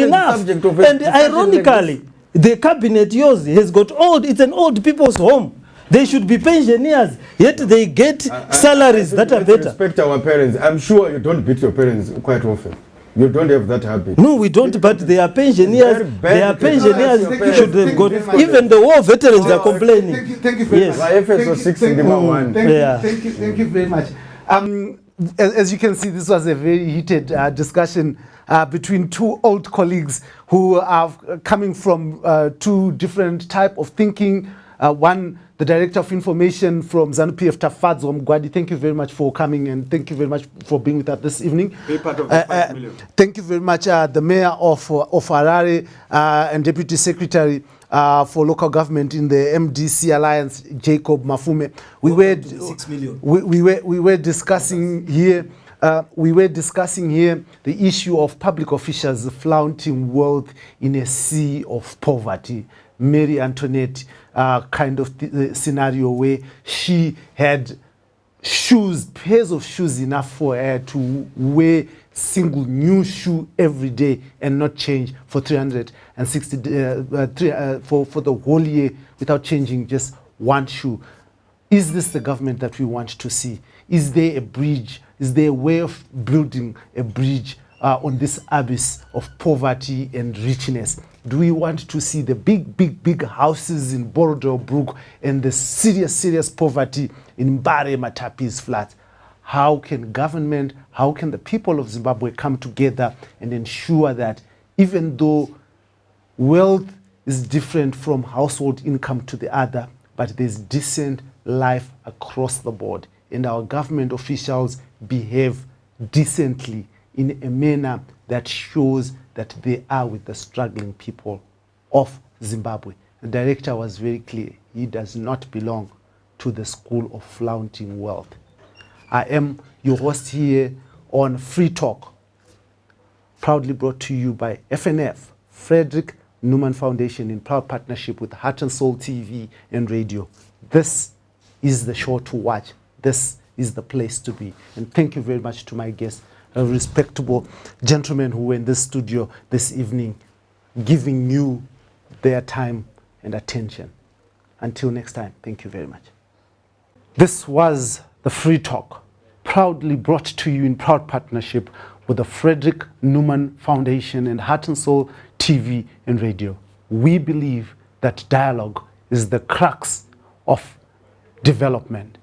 enough. And ironically, the cabinet yours has got old. It's an old people's home. They should be pensioners, yet they get salaries that are better. Respect our parents. I'm sure you don't beat your parents quite often. You don't have that habit. No, we don't, but they are pensioners. They are pensioners should have got. Even the war veterans are complaining. Thank you very much. Thank you very much. As you can see, this was a very heated discussion between two old colleagues who are coming from two different type of thinking. One, the Director of Information from ZANU PF, HstvZim. Thank you very much for coming, and thank you very much for being with us this evening. Be part of the 5 million. Thank you very much, the Mayor of Harare and Deputy Secretary for Local Government in the MDC Alliance, Jacob Mafume. We were discussing here. The issue of public officials flaunting wealth in a sea of poverty. Mary Antoinette kind of scenario where she had pairs of shoes enough for her to wear single new shoe every day and not change for 360 for the whole year without changing just one shoe. Is this the government that we want to see? Is there a bridge? Is there a way of building a bridge on this abyss of poverty and richness? Do we want to see the big houses in Borodale and the serious poverty in Mbare Matapi's flats? How can government, how can the people of Zimbabwe come together and ensure that even though wealth is different from household income to the other, but there's decent life across the board, and our government officials behave decently in a manner that shows that they are with the struggling people of Zimbabwe. The director was very clear. He does not belong to the school of flaunting wealth. I am your host here on Free Talk, proudly brought to you by FNF, Frederick Newman Foundation, in proud partnership with Heart and Soul TV and radio. This is the show to watch. This is the place to be. And thank you very much to my guests, a respectable gentlemen who were in this studio this evening, giving you their time and attention. Until next time, thank you very much. This was the Free Talk, proudly brought to you in proud partnership with the Frederick Newman Foundation and Heart and Soul TV and radio. We believe that dialogue is the crux of development.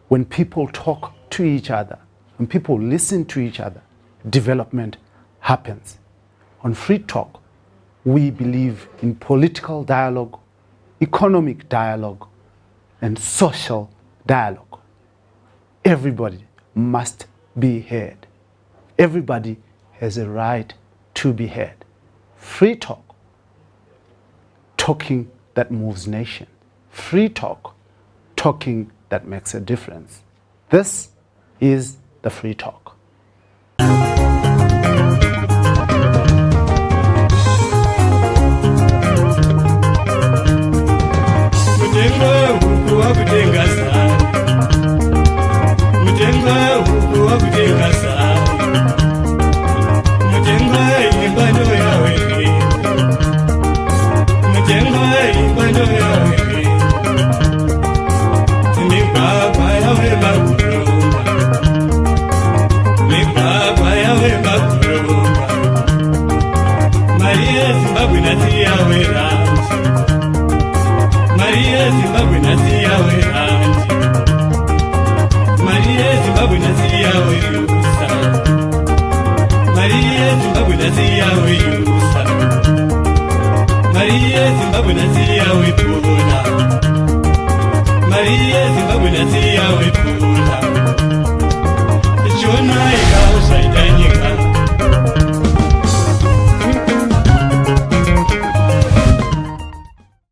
When people talk to each other, when people listen to each other, development happens. On Free Talk, we believe in political dialogue, economic dialogue, and social dialogue. Everybody must be heard. Everybody has a right to be heard. Free Talk, talking that moves nation. Free Talk, talking that makes a difference. This is the Free Talk. Zimbabwe,